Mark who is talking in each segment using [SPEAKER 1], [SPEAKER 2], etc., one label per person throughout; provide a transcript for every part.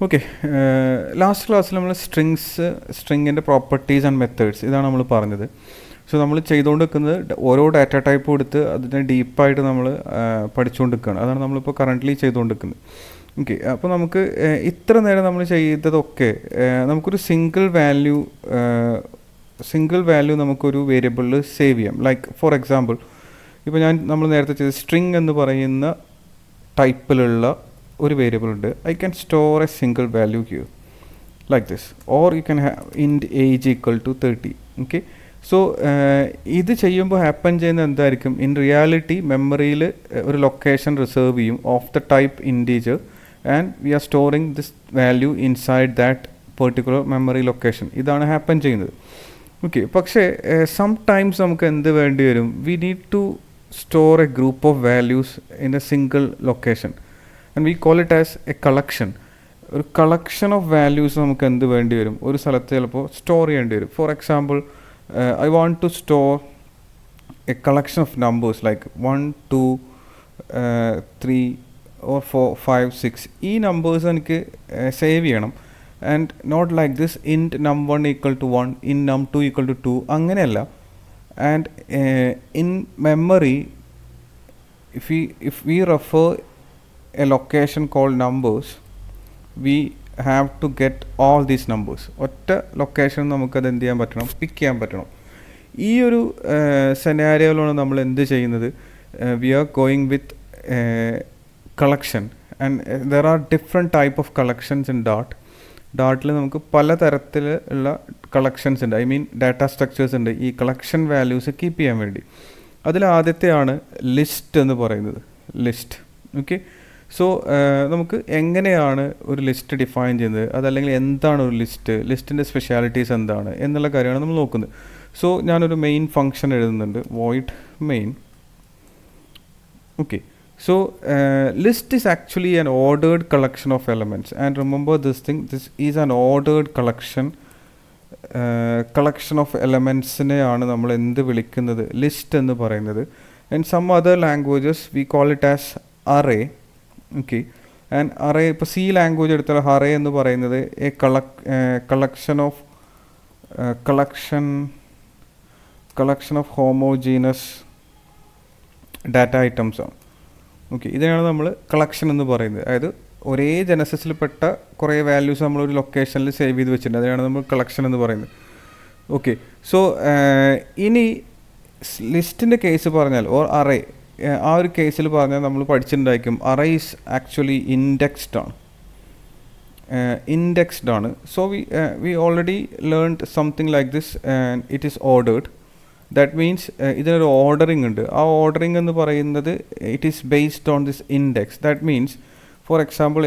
[SPEAKER 1] Okay, last class നമ്മൾ സ്ട്രിങ്ങിൻ്റെ properties and methods ഇതാണ് നമ്മൾ പറഞ്ഞത്. സോ നമ്മൾ ചെയ്തുകൊണ്ട് നിൽക്കുന്നത് ഓരോ ഡാറ്റ ടൈപ്പ് കൊടുത്ത് അതിനെ ഡീപ്പായിട്ട് നമ്മൾ പഠിച്ചുകൊണ്ട് നിൽക്കുകയാണ്. അതാണ് നമ്മളിപ്പോൾ കറൻ്റ്ലി ചെയ്തുകൊണ്ടിരിക്കുന്നത്. ഓക്കെ, അപ്പോൾ നമുക്ക് ഇത്ര നേരം നമ്മൾ ചെയ്തതൊക്കെ നമുക്കൊരു സിംഗിൾ വാല്യൂ നമുക്കൊരു വേരിയബിളിൽ സേവ് ചെയ്യാം. ലൈക്ക് ഫോർ എക്സാമ്പിൾ ഇപ്പോൾ നമ്മൾ നേരത്തെ ചെയ്ത സ്ട്രിങ് എന്ന് പറയുന്ന ടൈപ്പിലുള്ള ഒരു വേരിയബിൾ ഉണ്ട്. I can store a single value here like this, or you can have int age equal to 30. Okay, so ഇത് ചെയ്യുമ്പോൾ ഹാപ്പൻ ചെയ്യുന്നത് എന്തായിരിക്കും? ഇൻ റിയാലിറ്റി മെമ്മറിയിൽ ഒരു ലൊക്കേഷൻ റിസർവ് ചെയ്യും of the type integer and we are storing this value inside that particular memory location. ഇതാണ് happen ചെയ്യുന്നത്. Okay, പക്ഷേ സംടൈംസ് നമുക്ക് എന്ത് വേണ്ടി വരും? We need to store a group of values in A single location and we call it as a collection. ഒരു collection of values നമുക്ക് എന്ത് വേണ്ടി വരും? ഒരു സ്ഥലത്ത് ചിലപ്പോൾ സ്റ്റോർ ചെയ്യേണ്ടി വരും. For example I want to store a collection of numbers like 1 2 3 or 4 5 6. ഈ നമ്പേഴ്സ് എനിക്ക് സേവ് ചെയ്യണം. And not like this int num1 equal to 1 in num2 equal to 2, അങ്ങനെയല്ല. And in memory if we refer a location called numbers, we have to get all these numbers. ഒറ്റ location നമുക്കത് എന്ത് ചെയ്യാൻ പറ്റണം? പിക്ക് ചെയ്യാൻ പറ്റണം. ഈ ഒരു സെനാരിയോയിലാണ് നമ്മൾ എന്ത് ചെയ്യുന്നത്? We are going with collection and there are different type of collections in ഡാട്ടിൽ നമുക്ക് പല തരത്തിലുള്ള കളക്ഷൻസ് ഉണ്ട്. ഐ മീൻ ഡാറ്റ സ്ട്രക്ചേഴ്സ് ഉണ്ട് ഈ കളക്ഷൻ വാല്യൂസ് കീപ്പ് ചെയ്യാൻ വേണ്ടി. അതിൽ ആദ്യത്തെയാണ് ലിസ്റ്റ് എന്ന് പറയുന്നത്. ലിസ്റ്റ്. ഓക്കെ, സോ നമുക്ക് എങ്ങനെയാണ് ഒരു ലിസ്റ്റ് ഡിഫൈൻ ചെയ്യുന്നത്, അതല്ലെങ്കിൽ എന്താണ് ഒരു ലിസ്റ്റിൻ്റെ സ്പെഷ്യാലിറ്റീസ് എന്താണ് എന്നുള്ള കാര്യമാണ് നമ്മൾ നോക്കുന്നത്. സോ ഞാനൊരു മെയിൻ ഫംഗ്ഷൻ എഴുതുന്നുണ്ട്, void main. Okay, so list is actually an ordered collection of elements, and remember this is an ordered collection of elementsനെയാണ് നമ്മൾ എന്ത് വിളിക്കുന്നത്? ലിസ്റ്റ് എന്ന് പറയുന്നത്. In some other languages we call it as array. Okay, and array ഇപ്പോൾ C language എടുത്താൽ array എന്ന് പറയുന്നത് A collection of homogeneous data items ആണ്. ഓക്കെ, ഇതിനാണ് നമ്മൾ കളക്ഷൻ എന്ന് പറയുന്നത്. അതായത് ഒരേ ജനസിസിൽപ്പെട്ട കുറേ വാല്യൂസ് നമ്മളൊരു ലൊക്കേഷനിൽ സേവ് ചെയ്ത് വെച്ചിട്ടുണ്ട്. അതിനാണ് നമ്മൾ കളക്ഷൻ എന്ന് പറയുന്നത്. ഓക്കെ, സോ ഇനി ലിസ്റ്റിൻ്റെ കേസ് പറഞ്ഞാൽ ഓർ അറേ, ആ ഒരു കേസിൽ പറഞ്ഞാൽ നമ്മൾ പഠിച്ചിട്ടുണ്ടായിരിക്കും അറേസ് ആക്ച്വലി ഇൻഡെക്സ്ഡ് ആണ്. So we already learned something like this and it is ordered. That means ഇതിനൊരു ഓർഡറിങ് ഉണ്ട്. ആ ഓർഡറിങ് എന്ന് പറയുന്നത് it is based on this index. That means for example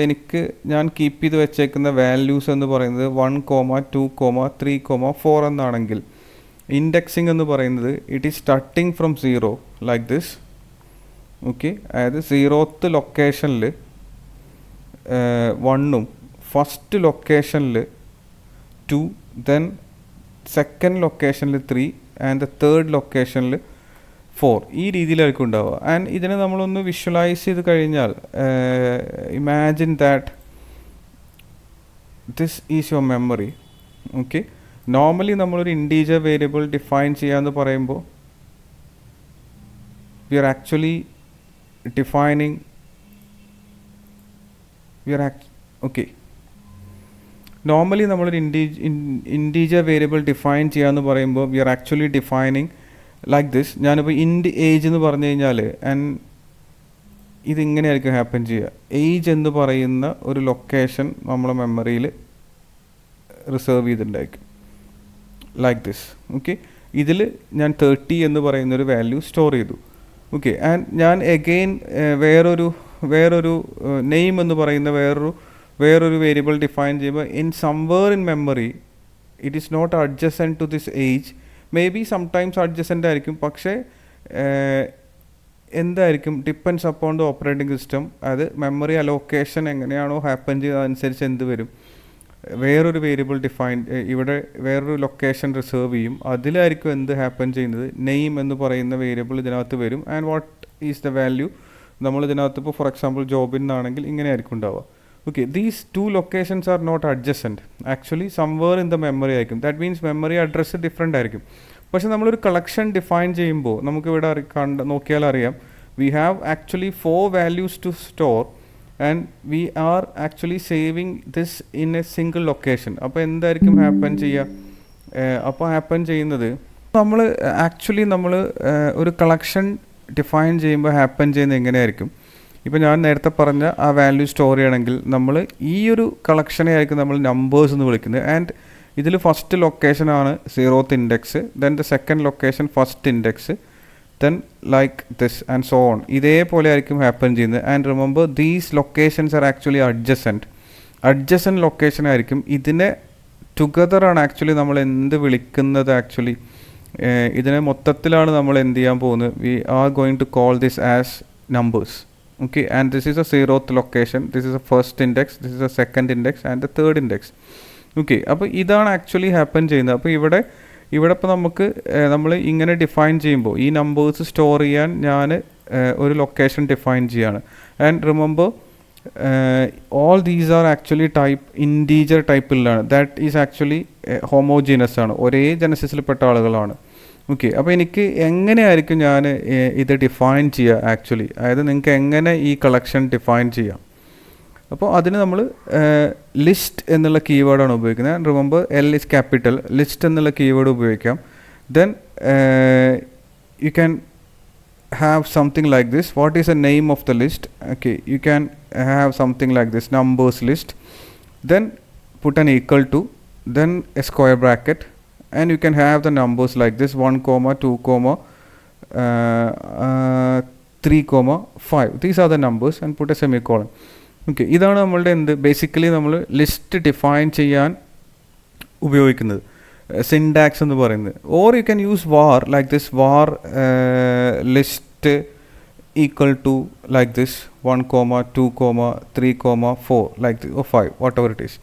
[SPEAKER 1] ഞാൻ കീപ്പ് ചെയ്ത് വെച്ചേക്കുന്ന വാല്യൂസ് എന്ന് പറയുന്നത് 1, 2, 3, 4 എന്നാണെങ്കിൽ ഇൻഡെക്സിങ് എന്ന് പറയുന്നത് it is starting from 0 like this. Okay, അതായത് 0th ലൊക്കേഷനിൽ 1ഉം ഫസ്റ്റ് ലൊക്കേഷനിൽ 2, ദെൻ സെക്കൻഡ് ലൊക്കേഷനിൽ 3 ആൻഡ് ദ തേർഡ് ലൊക്കേഷനിൽ 4. ഈ രീതിയിലായിരിക്കും ഉണ്ടാവുക. ആൻഡ് ഇതിനെ നമ്മളൊന്ന് വിഷ്വലൈസ് ചെയ്ത് കഴിഞ്ഞാൽ imagine that this is your memory. Okay, normally നമ്മളൊരു ഇൻറ്റീജർ വേരിയബിൾ ഡിഫൈൻ ചെയ്യാമെന്ന് പറയുമ്പോൾ we are actually defining normally നമ്മളൊരു ഇൻറ്റീജർ വേരിയബിൾ ഡിഫൈൻ ചെയ്യാമെന്ന് പറയുമ്പോൾ we are actually defining like this. ഞാനിപ്പോൾ ഇൻറ്റ് ഏജ് എന്ന് പറഞ്ഞു കഴിഞ്ഞാൽ ആൻഡ് ഇതിങ്ങനെയായിരിക്കും ഹാപ്പൻ ചെയ്യുക. ഏജ് എന്ന് പറയുന്ന ഒരു ലൊക്കേഷൻ നമ്മളെ മെമ്മറിയിൽ റിസർവ് ചെയ്തിട്ടുണ്ടായിരിക്കും ലൈക്ക് ദിസ്. ഓക്കെ, ഇതിൽ ഞാൻ 30 എന്ന് പറയുന്നൊരു വാല്യൂ സ്റ്റോർ ചെയ്തു. ഓക്കെ, ആൻഡ് ഞാൻ എഗെയിൻ വേറൊരു നെയിം എന്ന് പറയുന്ന വേറൊരു വേരിയബിൾ ഡിഫൈൻ ചെയ്യുമ്പോൾ in somewhere in memory it is not adjacent to this age. May be sometimes adjacent ആയിരിക്കും, പക്ഷേ എന്തായിരിക്കും depends upon the operating system. അത് മെമ്മറി അലോക്കേഷൻ എങ്ങനെയാണോ ഹാപ്പൻ ചെയ്തത് അതനുസരിച്ച് എന്ത് വരും? വേറൊരു വേരിയബിൾ ഇവിടെ വേറൊരു ലൊക്കേഷൻ റിസർവ് ചെയ്യും. അതിലായിരിക്കും എന്ത് ഹാപ്പൻ ചെയ്യുന്നത്? നെയിം എന്ന് പറയുന്ന വേരിയബിൾ ഇതിനകത്ത് വരും. And what is the value? നമ്മൾ ഇതിനകത്ത് ഇപ്പോൾ ഫോർ എക്സാമ്പിൾ ജോബിൻ എന്നാണെങ്കിൽ ഇങ്ങനെ ആയിരിക്കും ഉണ്ടാവുക. Okay, these two locations are not adjacent. Actually, somewhere in the memory ആയിരിക്കും. That means memory address different ആയിരിക്കും. പക്ഷെ നമ്മളൊരു കളക്ഷൻ ഡിഫൈൻ ചെയ്യുമ്പോൾ നമുക്ക് ഇവിടെ നോക്കിയാൽ അറിയാം, we have actually 4 values to store and we are actually saving this in a single location. അപ്പോൾ എന്തായിരിക്കും ഹാപ്പൻ ചെയ്യുക? അപ്പോൾ ഹാപ്പൻ ചെയ്യുന്നത് നമ്മൾ ആക്ച്വലി നമ്മൾ ഒരു കളക്ഷൻ ഡിഫൈൻ ചെയ്യുമ്പോൾ ഹാപ്പൻ ചെയ്യുന്നത് എങ്ങനെയായിരിക്കും? ഇപ്പോൾ ഞാൻ നേരത്തെ പറഞ്ഞ ആ വാല്യൂ സ്റ്റോർ ചെയ്യണമെങ്കിൽ നമ്മൾ ഈ ഒരു കളക്ഷനെ ആയിരിക്കും നമ്മൾ നമ്പേഴ്സ് എന്ന് വിളിക്കുന്നത്. ആൻഡ് ഇതിൽ ഫസ്റ്റ് ലൊക്കേഷനാണ് 0th index, then the second location first index, then like this and so on. ഇതേപോലെ ആയിരിക്കും ഹാപ്പൻ ചെയ്യുന്നത്. And remember these locations are actually adjacent location ആയിരിക്കും. ഇതിനെ ടുഗദറാണ് ആക്ച്വലി നമ്മൾ എന്ത് വിളിക്കുന്നത്? ആക്ച്വലി ഇതിനെ മൊത്തത്തിലാണ് നമ്മൾ എന്ത് ചെയ്യാൻ പോകുന്നത്? We are going to call this as numbers. Okay, and this is a 0th location, this is a first index, this is a second index and the third index. Okay, അപ്പോൾ ഇതാണ് actually happen ചെയ്യുന്നത്. അപ്പോൾ ഇവിടെ ഇപ്പോൾ നമുക്ക് നമ്മൾ ഇങ്ങനെ define ചെയ്യുമ്പോൾ ഈ നമ്പേഴ്സ് സ്റ്റോർ ചെയ്യാൻ ഞാൻ ഒരു ലൊക്കേഷൻ ഡിഫൈൻ ചെയ്യാണ്. And remember all these are actually type integer ടൈപ്പിലാണ്. ദാറ്റ് ഈസ് ആക്ച്വലി ഹോമോജീനസ് ആണ്, ഒരേ ജനസിസിൽപ്പെട്ട ആളുകളാണ്. ഓക്കെ, അപ്പോൾ എനിക്ക് എങ്ങനെയായിരിക്കും ഞാൻ ഇത് ഡിഫൈൻ ചെയ്യുക ആക്ച്വലി? അതായത് നിങ്ങൾക്ക് എങ്ങനെ ഈ കളക്ഷൻ ഡിഫൈൻ ചെയ്യാം? അപ്പോൾ അതിന് നമ്മൾ ലിസ്റ്റ് എന്നുള്ള കീവേഡാണ് ഉപയോഗിക്കുന്നത്. Remember L is capital. List എന്നുള്ള കീവേഡ് ഉപയോഗിക്കാം. Then you can have something like this. What is the name of the list? Okay, you can have something like this, numbers list. Then put an equal to, then a square bracket, and you can have the numbers like this 1, 2, 3, 5. These are the numbers and put a semicolon. Okay, ഇതാണ് നമ്മളുടെ എന്ത് basically നമ്മൾ list define ചെയ്യാൻ ഉപയോഗിക്കുന്നത് syntax എന്ന് പറയുന്നത്. Or you can use var like this, var list equal to like this 1, 2, 3, 4 like this, or 5, what ever it.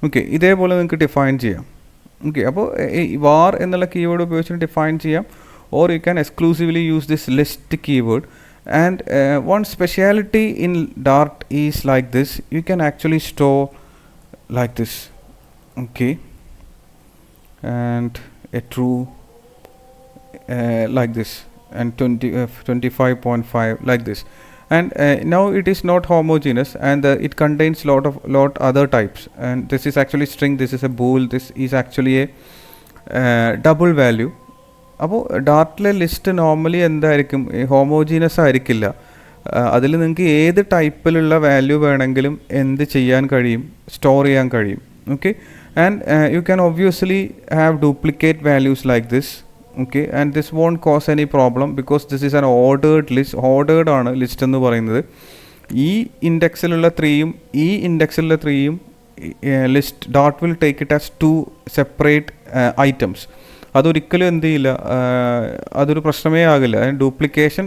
[SPEAKER 1] Is, ഇതേപോലെ നിങ്ങൾക്ക് ഡിഫൈൻ ചെയ്യാം. ഓക്കെ, അപ്പോൾ വാർ എന്നുള്ള കീവേഡ് ഉപയോഗിച്ചിട്ട് ഡിഫൈൻ ചെയ്യാം. Or you can exclusively use this list keyword. And one speciality in Dart is like this, you can actually store like this. Okay, and a true like this, and 25.5 like this. And now it is not homogeneous, and it contains lot other types. And this is actually string, this is a bool, this is actually a double value. അപ്പോൾ ഡാർട്ടിലെ list normally എന്തായിരിക്കും? Homogeneous ആയിരിക്കില്ല. അതിൽ നിങ്ങൾക്ക് ഏത് ടൈപ്പിലുള്ള value വേണമെങ്കിലും എന്ത് ചെയ്യാൻ കഴിയും? സ്റ്റോർ ചെയ്യാൻ കഴിയും. Okay, and you can obviously have duplicate values like this. Okay, and this won't cause any problem because this is an ordered list. Ordered ആണ് ലിസ്റ്റ് എന്ന് പറയുന്നത്. ഈ ഇൻഡെക്സിലുള്ള 3യും ഈ ഇൻഡെക്സിലുള്ള 3യും list Dart will take it as 2 separate items. അതൊരിക്കലും എന്ത് ചെയ്യില്ല, അതൊരു പ്രശ്നമേ ആകില്ല. ഡ്യൂപ്ലിക്കേഷൻ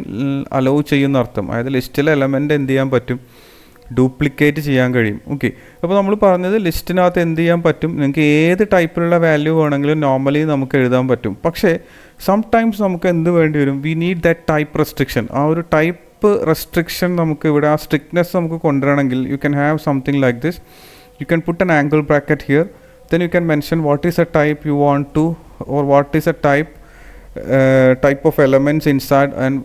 [SPEAKER 1] അലോ ചെയ്യുന്ന അർത്ഥം. അതായത് ലിസ്റ്റിലെ എലമെൻ്റ് എന്ത് ചെയ്യാൻ പറ്റും? ഡ്യൂപ്ലിക്കേറ്റ് ചെയ്യാൻ കഴിയും. ഓക്കെ, അപ്പോൾ നമ്മൾ പറഞ്ഞത് ലിസ്റ്റിനകത്ത് എന്ത് ചെയ്യാൻ പറ്റും? നിങ്ങൾക്ക് ഏത് ടൈപ്പിലുള്ള വാല്യൂ വേണമെങ്കിലും നോർമലി നമുക്ക് എഴുതാൻ പറ്റും. പക്ഷേ സംടൈംസ് നമുക്ക് എന്ത് വേണ്ടി വരും? We need that type restriction. ആ ഒരു ടൈപ്പ് റെസ്ട്രിക്ഷൻ നമുക്ക് ഇവിടെ, ആ സ്ട്രിക്ട്നെസ് നമുക്ക് കൊണ്ടുവരണമെങ്കിൽ you can have something like this. You can put an angle bracket here. Then you can mention what is a type you want to, or what is a type of elements inside and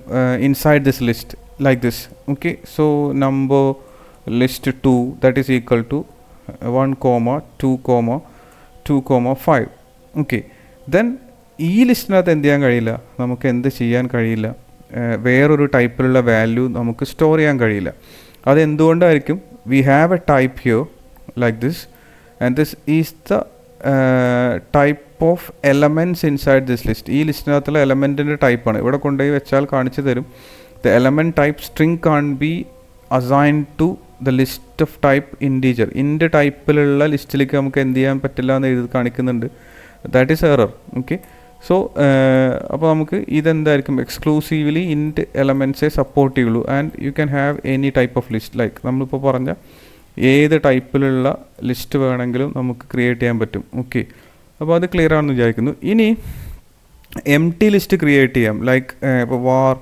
[SPEAKER 1] inside this list like this. Okay, so number list 2 that is equal to 1, 2, 5. Okay, then ഈ ലിസ്റ്റിനകത്ത് എന്ത് ചെയ്യാൻ കഴിയില്ല? നമുക്ക് എന്ത് ചെയ്യാൻ കഴിയില്ല? വേറൊരു ടൈപ്പിലുള്ള വാല്യൂ നമുക്ക് സ്റ്റോർ ചെയ്യാൻ കഴിയില്ല. അതെന്തുകൊണ്ടായിരിക്കും? We have a type here like this, and this is the type of elements inside this list. ഈ ലിസ്റ്റിനകത്തുള്ള എലമെൻറ്റിൻ്റെ ടൈപ്പാണ്. ഇവിടെ കൊണ്ടുപോയി വെച്ചാൽ കാണിച്ചു തരും. The element type string can't be assigned to the list of type integer. ഇൻറ്റ് ടൈപ്പിലുള്ള ലിസ്റ്റിലേക്ക് നമുക്ക് എന്ത് ചെയ്യാൻ പറ്റില്ല എന്ന് എഴുതി കാണിക്കുന്നുണ്ട്. That is error. Okay, so അപ്പോൾ നമുക്ക് ഇതെന്തായിരിക്കും? എക്സ്ക്ലൂസീവ്ലി ഇൻറ്റ് എലമെൻറ്റ്സേ സപ്പോർട്ട് ചെയ്യുള്ളൂ. And you can have any type of list. Like നമ്മളിപ്പോൾ പറഞ്ഞ ഏത് ടൈപ്പിലുള്ള ലിസ്റ്റ് വേണമെങ്കിലും നമുക്ക് ക്രിയേറ്റ് ചെയ്യാൻ പറ്റും. ഓക്കെ, അപ്പോൾ അത് ക്ലിയർ ആണെന്ന് വിചാരിക്കുന്നു. ഇനി എംപ്റ്റി ലിസ്റ്റ് ക്രിയേറ്റ് ചെയ്യാം. ലൈക്ക് ഇപ്പോൾ var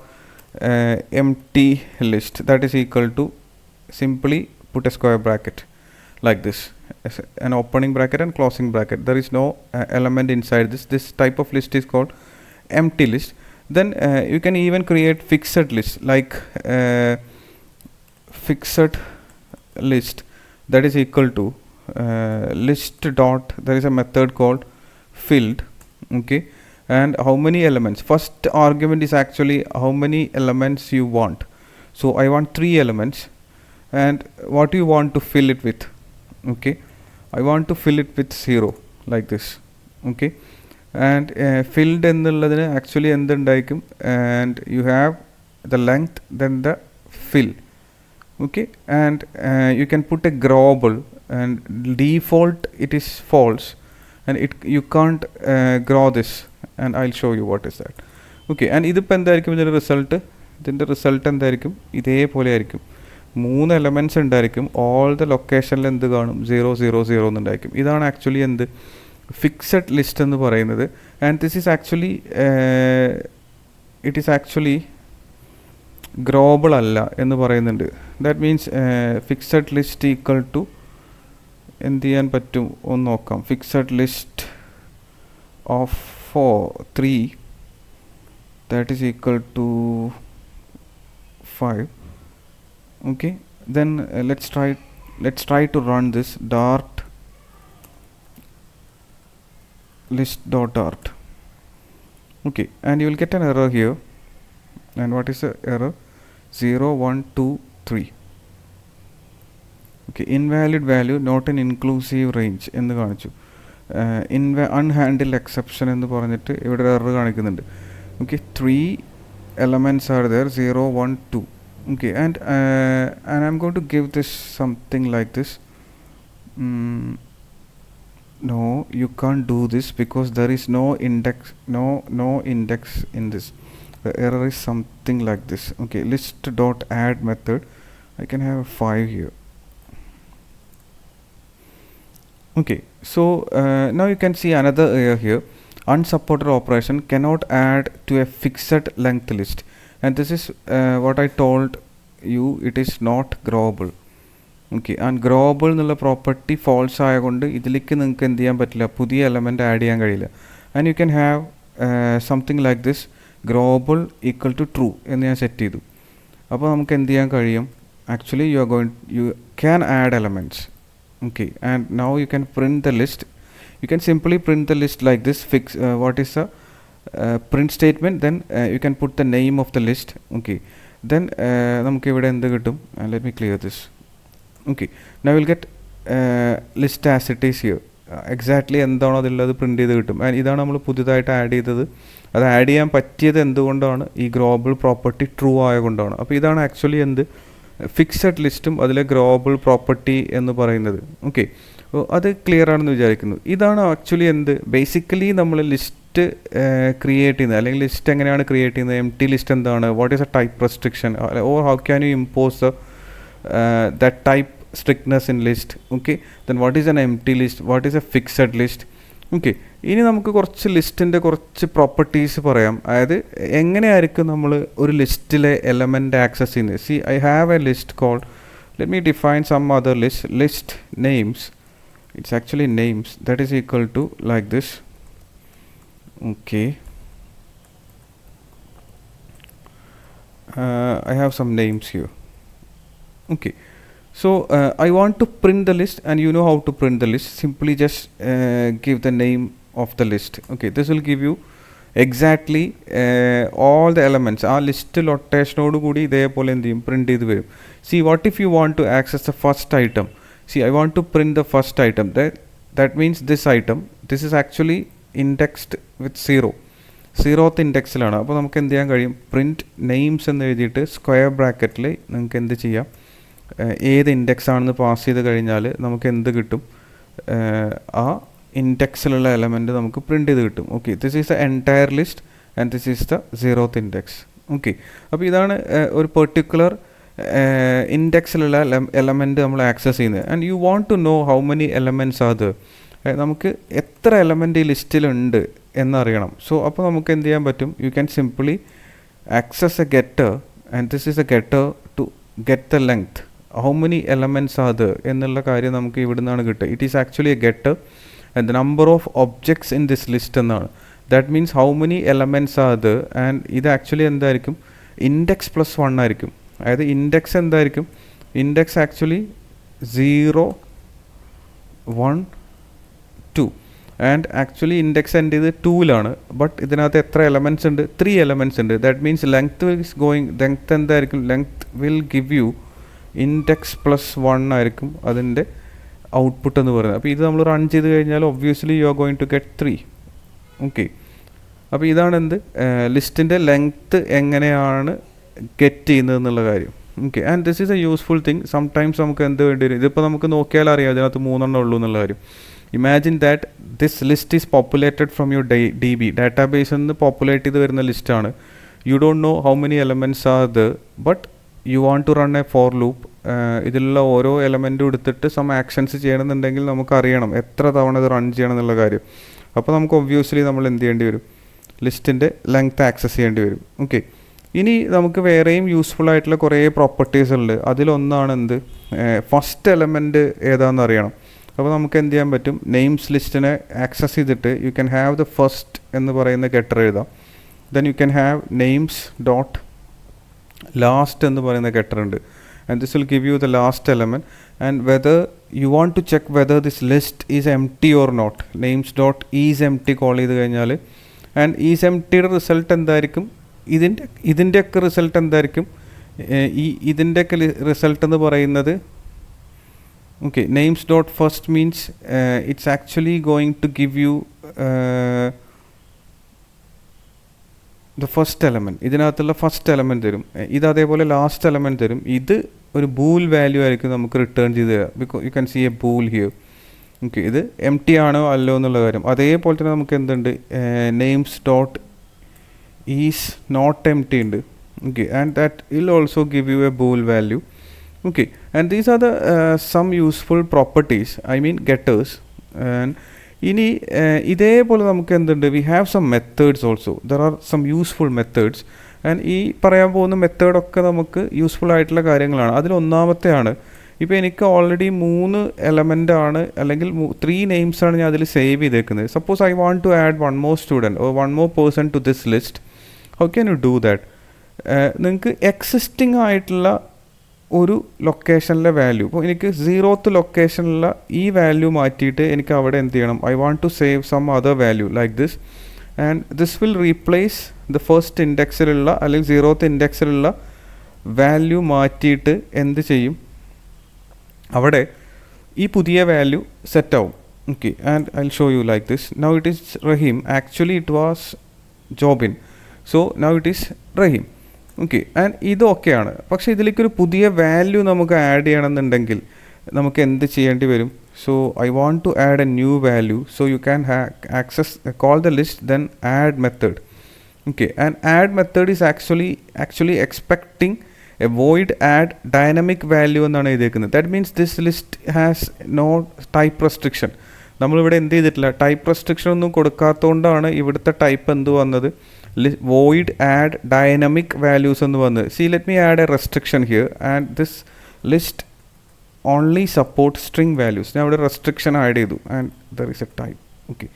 [SPEAKER 1] empty list that is equal to simply put a square bracket. like this, as an opening bracket and closing bracket. There is no element inside this type of list is called empty list. Then you can even create fixed list, like fixed list that is equal to list dot, there is a method called filled, okay, and how many elements. First argument is actually how many elements you want. So I want 3 elements, and what do you want to fill it with? Okay, I want to fill it with 0 like this, okay, and filled ennulladine actually endundayikkum, and you have the length, then the fill, okay, and you can put a global, and default it is false, and you can't grow this, and I'll show you what is that. Okay, and ഇതിപ്പോൾ എന്തായിരിക്കും ഇതിൻ്റെ result? ഇതിൻ്റെ result എന്തായിരിക്കും? ഇതേപോലെ ആയിരിക്കും. 3 elements ഉണ്ടായിരിക്കും. All the ലൊക്കേഷനിൽ എന്ത് കാണും? 0 0 0 എന്നുണ്ടായിരിക്കും. ഇതാണ് ആക്ച്വലി എന്ത് ഫിക്സഡ് ലിസ്റ്റ് എന്ന് പറയുന്നത്. And this is actually it is actually global അല്ല എന്ന് പറയുന്നുണ്ട്. That means fixed list equal to എന്ത് ചെയ്യാൻ പറ്റും ഒന്ന് നോക്കാം. Fixed list of 3 that is equal to 5. Okay, then let's try to run this dart list dot dart. Okay, and you will get an error here. And what is the error? 0 1 2 3. Okay, invalid value, not an inclusive range എന്ന് കാണിച്ചു. unhandled exception എന്ന് പറഞ്ഞിട്ട് ഇവിടെ error കാണിക്കുന്നുണ്ട്. Okay, 3 elements are there, 0 1 2. Okay, and I'm going to give this something like this. No, you can't do this because there is no index, no index in this. The error is something like this. Okay, list dot add method, I can have 5 here. Okay, so now you can see another error here. Unsupported operation cannot add to a fixed length list, and this is what I told you, it is not growable. Okay, and growable എന്നുള്ള property false ആയതുകൊണ്ട് ഇതിലേക്ക് നിങ്ങൾക്ക് എന്ത് ചെയ്യാൻ പറ്റില്ല, പുതിയ element add ചെയ്യാൻ കഴിയില്ല. And you can have something like this, growable equal to true എന്ന് ഞാൻ സെറ്റ് ചെയ്തു. അപ്പോൾ നമുക്ക് എന്ത് ചെയ്യാൻ കഴിയും, actually you can add elements. Okay, and now you can print the list. You can simply print the list like this. What is the print statement, then you can put the name of the list. Okay, then നമുക്ക് ഇവിടെ എന്ത് കിട്ടും, let me clear this. Okay, now you'll get list as it is here. Exactly എന്താണോ അതുള്ളത് print ചെയ്ത് കിട്ടും. And ഇതാണ് നമ്മൾ പുതിയതായിട്ട് ആഡ് ചെയ്തത്. അത് ആഡ് ചെയ്യാൻ പറ്റിയത് എന്തുകൊണ്ടാണ്, ഈ ഗ്ലോബൽ പ്രോപ്പർട്ടി ട്രൂ ആയതുകൊണ്ടാണ്. അപ്പോൾ ഇതാണ് ആക്ച്വലി എന്ത് ഫിക്സഡ് ലിസ്റ്റും അതിലെ ഗ്ലോബൽ പ്രോപ്പർട്ടി എന്ന് പറയുന്നത്. ഓക്കെ, അത് ക്ലിയർ ആണെന്ന് വിചാരിക്കുന്നു. ഇതാണ് ആക്ച്വലി എന്ത് ബേസിക്കലി നമ്മൾ ലിസ്റ്റ് ക്രിയേറ്റ് ചെയ്യുന്നത്, അല്ലെങ്കിൽ ലിസ്റ്റ് എങ്ങനെയാണ് ക്രിയേറ്റ് ചെയ്യുന്നത്, എംപ്റ്റി ലിസ്റ്റ് എന്താണ്, what is A type restriction, or how can U impose that type strictness in list. Okay, then what is an empty list, what is a fixed list. Okay, ഇനി നമുക്ക് കുറച്ച് ലിസ്റ്റിൻ്റെ കുറച്ച് properties പറയാം. അതായത് എങ്ങനെയായിരിക്കും നമ്മൾ ഒരു ലിസ്റ്റിലെ എലമെൻറ്റ് ആക്സസ് ചെയ്യുന്നത്. See I have a list called, let me define some other list names. It's actually names that is equal to like this. Okay, I have some names here. Okay, so I want to print the list, and you know how to print the list. Simply just give the name of the list. Okay, this will give you exactly all the elements. Our list location odu koodi ideyapole endu print ചെയ്തു വരും. See, what if you want to access the first item? See, I want to print the first item. That means this item, this is actually indexed with 0. 0th ഇൻഡെക്സിലാണ്. അപ്പോൾ നമുക്ക് എന്ത് ചെയ്യാൻ കഴിയും, print names എന്ന് എഴുതിയിട്ട് square ബ്രാക്കറ്റിൽ നിങ്ങൾക്ക് എന്ത് ചെയ്യാം, ഏത് ഇൻഡെക്സ് ആണെന്ന് പാസ് ചെയ്ത് കഴിഞ്ഞാൽ നമുക്ക് എന്ത് കിട്ടും, ആ ഇൻഡെക്സിലുള്ള എലമെൻറ്റ് നമുക്ക് പ്രിൻറ്റ് ചെയ്ത് കിട്ടും. Okay, this is the entire list and this is the 0th index. Okay, അപ്പോൾ ഇതാണ് ഒരു പെർട്ടിക്കുലർ ഇൻഡെക്സിലുള്ള എലമെൻറ്റ് നമ്മൾ ആക്സസ് ചെയ്യുന്നത്. And you want to know how many elements അത്, നമുക്ക് എത്ര എലമെൻറ്റ് ഈ ലിസ്റ്റിലുണ്ട് എന്നറിയണം. സോ അപ്പോൾ നമുക്ക് എന്ത് ചെയ്യാൻ പറ്റും, you can simply access a getter, and this is a getter to get the length. how many elements are there എന്നുള്ള കാര്യം നമുക്ക് ഇവിടെ നിന്നാണ് കിട്ടുക. It is actually a getter and the number of objects in this list എന്നാണ്. That means how many elements are there and ഇത് ആക്ച്വലി എന്തായിരിക്കും ഇൻഡെക്സ് പ്ലസ് 1 ആയിരിക്കും. അതായത് ഇൻഡെക്സ് എന്തായിരിക്കും index actually 0 1 2 and actually index എൻ്റെ ഇത് 2ലാണ്. ബട്ട് ഇതിനകത്ത് എത്ര എലമെൻറ്റ്സ് ഉണ്ട് 3 എലമെൻറ്റ്സ് ഉണ്ട്. That means length is going length എന്തായിരിക്കും length will give you index plus 1 ആയിരിക്കും അതിൻ്റെ ഔട്ട്പുട്ട് എന്ന് പറയുന്നത്. അപ്പോൾ ഇത് നമ്മൾ റൺ ചെയ്ത് കഴിഞ്ഞാൽ obviously you are going to get 3. Okay, അപ്പോൾ ഇതാണ് എന്ത് ലിസ്റ്റിൻ്റെ ലെങ്ത്ത് എങ്ങനെയാണ് ഗെറ്റ് ചെയ്യുന്നത് എന്നുള്ള കാര്യം. Okay, and this is A useful thing. Sometimes നമുക്ക് എന്ത് വേണ്ടി വരും, ഇതിപ്പോൾ നമുക്ക് നോക്കിയാൽ അറിയാം ഇതിനകത്ത് 3 എണ്ണം ഉള്ളൂ എന്നുള്ള കാര്യം. Imagine that this list is populated from your DB ഡാറ്റാബേസിൽ നിന്ന് പോപ്പുലേറ്റ് ചെയ്ത് വരുന്ന ലിസ്റ്റാണ്. You don't know how many elements are there but you want to run a for loop. ഇതിലുള്ള ഓരോ എലമെൻറ്റും എടുത്തിട്ട് സം ആക്ഷൻസ് ചെയ്യണമെന്നുണ്ടെങ്കിൽ നമുക്കറിയണം എത്ര തവണ ഇത് റൺ ചെയ്യണം എന്നുള്ള കാര്യം. അപ്പോൾ നമുക്ക് ഒബ്വിയസ്ലി നമ്മൾ എന്ത് ചെയ്യേണ്ടി വരും ലിസ്റ്റിൻ്റെ ലെങ്ത് ആക്സസ് ചെയ്യേണ്ടി വരും. ഓക്കെ, ഇനി നമുക്ക് വേറെയും യൂസ്ഫുൾ ആയിട്ടുള്ള കുറേ പ്രോപ്പർട്ടീസ് ഉണ്ട്. അതിലൊന്നാണ് എന്ത് ഫസ്റ്റ് എലമെൻറ്റ് ഏതാണെന്ന് അറിയണം. അപ്പോൾ നമുക്ക് എന്ത് ചെയ്യാൻ പറ്റും നെയിംസ് ലിസ്റ്റിനെ ആക്സസ് ചെയ്തിട്ട് you can have the first എന്ന് പറയുന്ന ഗെറ്റർ എഴുതാം. Then you can have names dot last എന്ന് പറയുന്ന ഗെറ്റർ ഉണ്ട്. And this will give you the last element and whether you want to check whether this list is empty or not names dot isEmpty call ചെയ്ത് കഴിഞ്ഞാൽ and isEmptyയുടെ result എന്തായിരിക്കും ഇതിൻ്റെയൊക്കെ result എന്തായിരിക്കും ഇതിൻ്റെയൊക്കെ result എന്ന് പറയുന്നത് okay names dot first means it's actually going to give you the first element. ഇതിനകത്തുള്ള first element തരും. ഇത് അതേപോലെ ലാസ്റ്റ് എലമെൻറ്റ് തരും. ഇത് ഒരു ബൂൾ വാല്യൂ ആയിരിക്കും നമുക്ക് റിട്ടേൺ ചെയ്ത് തരാം. Because you can see a bool here. Okay, ഇത് എംപ്റ്റി ആണോ അല്ലോ എന്നുള്ള കാര്യം. അതേപോലെ തന്നെ നമുക്ക് എന്തുണ്ട് നെയിംസ് ഡോട്ട് isNotEmpty ഉണ്ട്. Okay, and that will also give you a bool value. Okay, and these are the some useful properties, I mean getters. And ഇനി ഇതേപോലെ നമുക്ക് എന്തുണ്ട് we have some methods also. There are some useful methods and ഈ പറയാൻ പോകുന്ന മെത്തേഡൊക്കെ നമുക്ക് useful ആയിട്ടുള്ള കാര്യങ്ങളാണ്. അതിലൊന്നാമത്തെയാണ് ഇപ്പോൾ എനിക്ക് ഓൾറെഡി 3 എലമെൻ്റ് ആണ് അല്ലെങ്കിൽ 3 നെയിംസാണ് ഞാൻ അതിൽ സേവ് ചെയ്തേക്കുന്നത്. Suppose I want to add 1 more student or 1 more person to this list. How can you do that? നിങ്ങൾക്ക് എക്സിസ്റ്റിംഗ് ആയിട്ടുള്ള ഒരു ലൊക്കേഷനിലെ വാല്യൂ ഇപ്പോൾ എനിക്ക് 0th ലൊക്കേഷനിലുള്ള ഈ വാല്യൂ മാറ്റിയിട്ട് എനിക്ക് അവിടെ എന്ത് ചെയ്യണം I want to save some other value like this and this will replace the first ഇൻഡെക്സിലുള്ള അല്ലെങ്കിൽ 0th ഇൻഡെക്സിലുള്ള വാല്യൂ മാറ്റിയിട്ട് എന്ത് ചെയ്യും അവിടെ ഈ പുതിയ വാല്യൂ സെറ്റ് ആവും. Okay, and I will show you like this. Now it is Rahim. Actually it was Jobin, so now it is Rahim. Okay, and ഇതൊക്കെയാണ്. പക്ഷേ ഇതിലേക്കൊരു പുതിയ വാല്യൂ നമുക്ക് ആഡ് ചെയ്യണമെന്നുണ്ടെങ്കിൽ നമുക്ക് എന്ത് ചെയ്യേണ്ടി വരും? So I want to add a new value. So you can access call the list then add method. Okay, and add method is actually expecting a void add dynamic value എന്നാണ് എഴുതിയിരിക്കുന്നത്. That means this list has no type restriction. നമ്മളിവിടെ എന്ത് ചെയ്തിട്ടില്ല type restriction ഒന്നും കൊടുക്കാത്തതുകൊണ്ടാണ് ഇവിടുത്തെ type എന്ത് വന്നത് void add dynamic values എന്ന് വന്നത്. See, let me add a restriction here and this list only supports string values. ഞാൻ ഇവിടെ restriction ആഡ് ചെയ്തു and there is a type. Okay,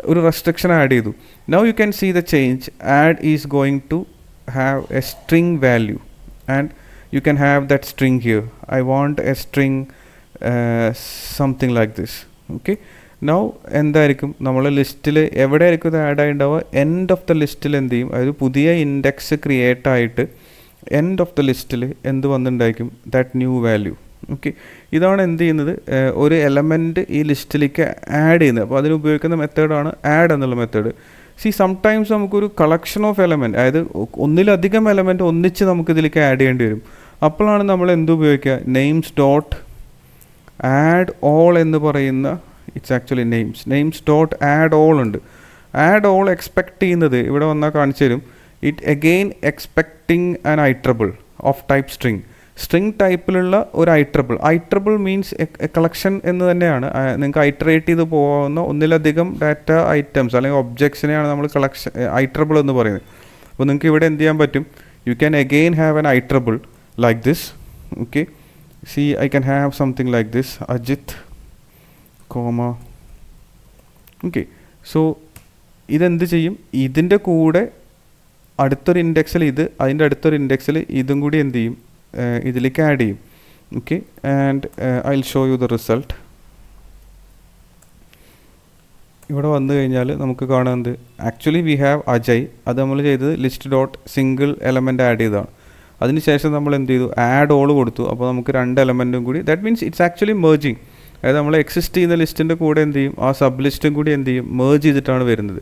[SPEAKER 1] ഒരു restriction ആഡ് ചെയ്തു. Now you can see the change. Add is going to have a string value and you can have that string here. I want a string something like this. Okay, now എന്തായിരിക്കും നമ്മളെ ലിസ്റ്റിൽ എവിടെയായിരിക്കും ഇത് add ആയിട്ടുണ്ടാവുക? End of the ലിസ്റ്റിൽ എന്ത് ചെയ്യും, അതായത് പുതിയ ഇൻഡെക്സ് ക്രിയേറ്റ് ആയിട്ട് എൻഡ് ഓഫ് ദ ലിസ്റ്റിൽ എന്ത് വന്നിട്ടുണ്ടായിരിക്കും ദാറ്റ് ന്യൂ വാല്യൂ. ഓക്കെ, ഇതാണ് എന്ത് ചെയ്യുന്നത് ഒരു എലമെൻറ്റ് ഈ ലിസ്റ്റിലേക്ക് ആഡ് ചെയ്യുന്നത്. അപ്പോൾ അതിന് ഉപയോഗിക്കുന്ന മെത്തേഡാണ് ആഡ് എന്നുള്ള മെത്തേഡ്. സംടൈംസ് നമുക്കൊരു കളക്ഷൻ ഓഫ് എലമെൻറ്റ്, അതായത് ഒന്നിലധികം എലമെൻറ്റ് ഒന്നിച്ച് നമുക്കിതിലേക്ക് ആഡ് ചെയ്യേണ്ടി വരും. അപ്പോഴാണ് നമ്മൾ എന്ത് ഉപയോഗിക്കുക നെയിംസ് ഡോട്ട് ആഡ് ഓൾ എന്ന് പറയുന്ന it's actually names dot add all ഉണ്ട്. ആഡ് ഓൾ എക്സ്പെക്ട് ചെയ്യുന്നത് ഇവിടെ വന്നാൽ കാണിച്ചു തരും. It again expecting an iterable of type string ടൈപ്പിലുള്ള ഒരു ഐട്രബിൾ മീൻസ് എ കളക്ഷൻ എന്ന് തന്നെയാണ്. നിങ്ങൾക്ക് ഐട്രേറ്റ് ചെയ്ത് പോകാവുന്ന ഒന്നിലധികം ഡാറ്റ ഐറ്റംസ് അല്ലെങ്കിൽ ഒബ്ജക്ട്സിനെയാണ് നമ്മൾ ഐട്രബിൾ എന്ന് പറയുന്നത്. അപ്പോൾ നിങ്ങൾക്ക് ഇവിടെ എന്ത് ചെയ്യാൻ പറ്റും, you can again have an iterable like this. Okay, see I can have something like this, Ajit comma. Okay, so ഇതെന്ത് ചെയ്യും, ഇതിൻ്റെ കൂടെ അടുത്തൊരു ഇൻഡെക്സിൽ ഇത്, അതിൻ്റെ അടുത്തൊരു ഇൻഡെക്സിൽ ഇതും കൂടി എന്ത് ചെയ്യും, ഇതിലേക്ക് ആഡ് ചെയ്യും. Okay, and I will show you the result. ഇവിടെ വന്നു കഴിഞ്ഞാൽ നമുക്ക് കാണുന്നത് ആക്ച്വലി വി ഹാവ് അജയ്, അത് നമ്മൾ ചെയ്തത് list dot single element add ചെയ്തതാണ്. അതിനുശേഷം നമ്മൾ എന്ത് ചെയ്തു, ആഡ് ഓൾ കൊടുത്തു. അപ്പോൾ നമുക്ക് രണ്ട് എലമെൻറ്റും കൂടി, that means it's actually merging. അതായത് നമ്മൾ എക്സിസ്റ്റ് ചെയ്യുന്ന ലിസ്റ്റിൻ്റെ കൂടെ എന്ത് ചെയ്യും, ആ സബ് ലിസ്റ്റും കൂടി എന്ത് ചെയ്യും, മെർജ് ചെയ്തിട്ടാണ് വരുന്നത്.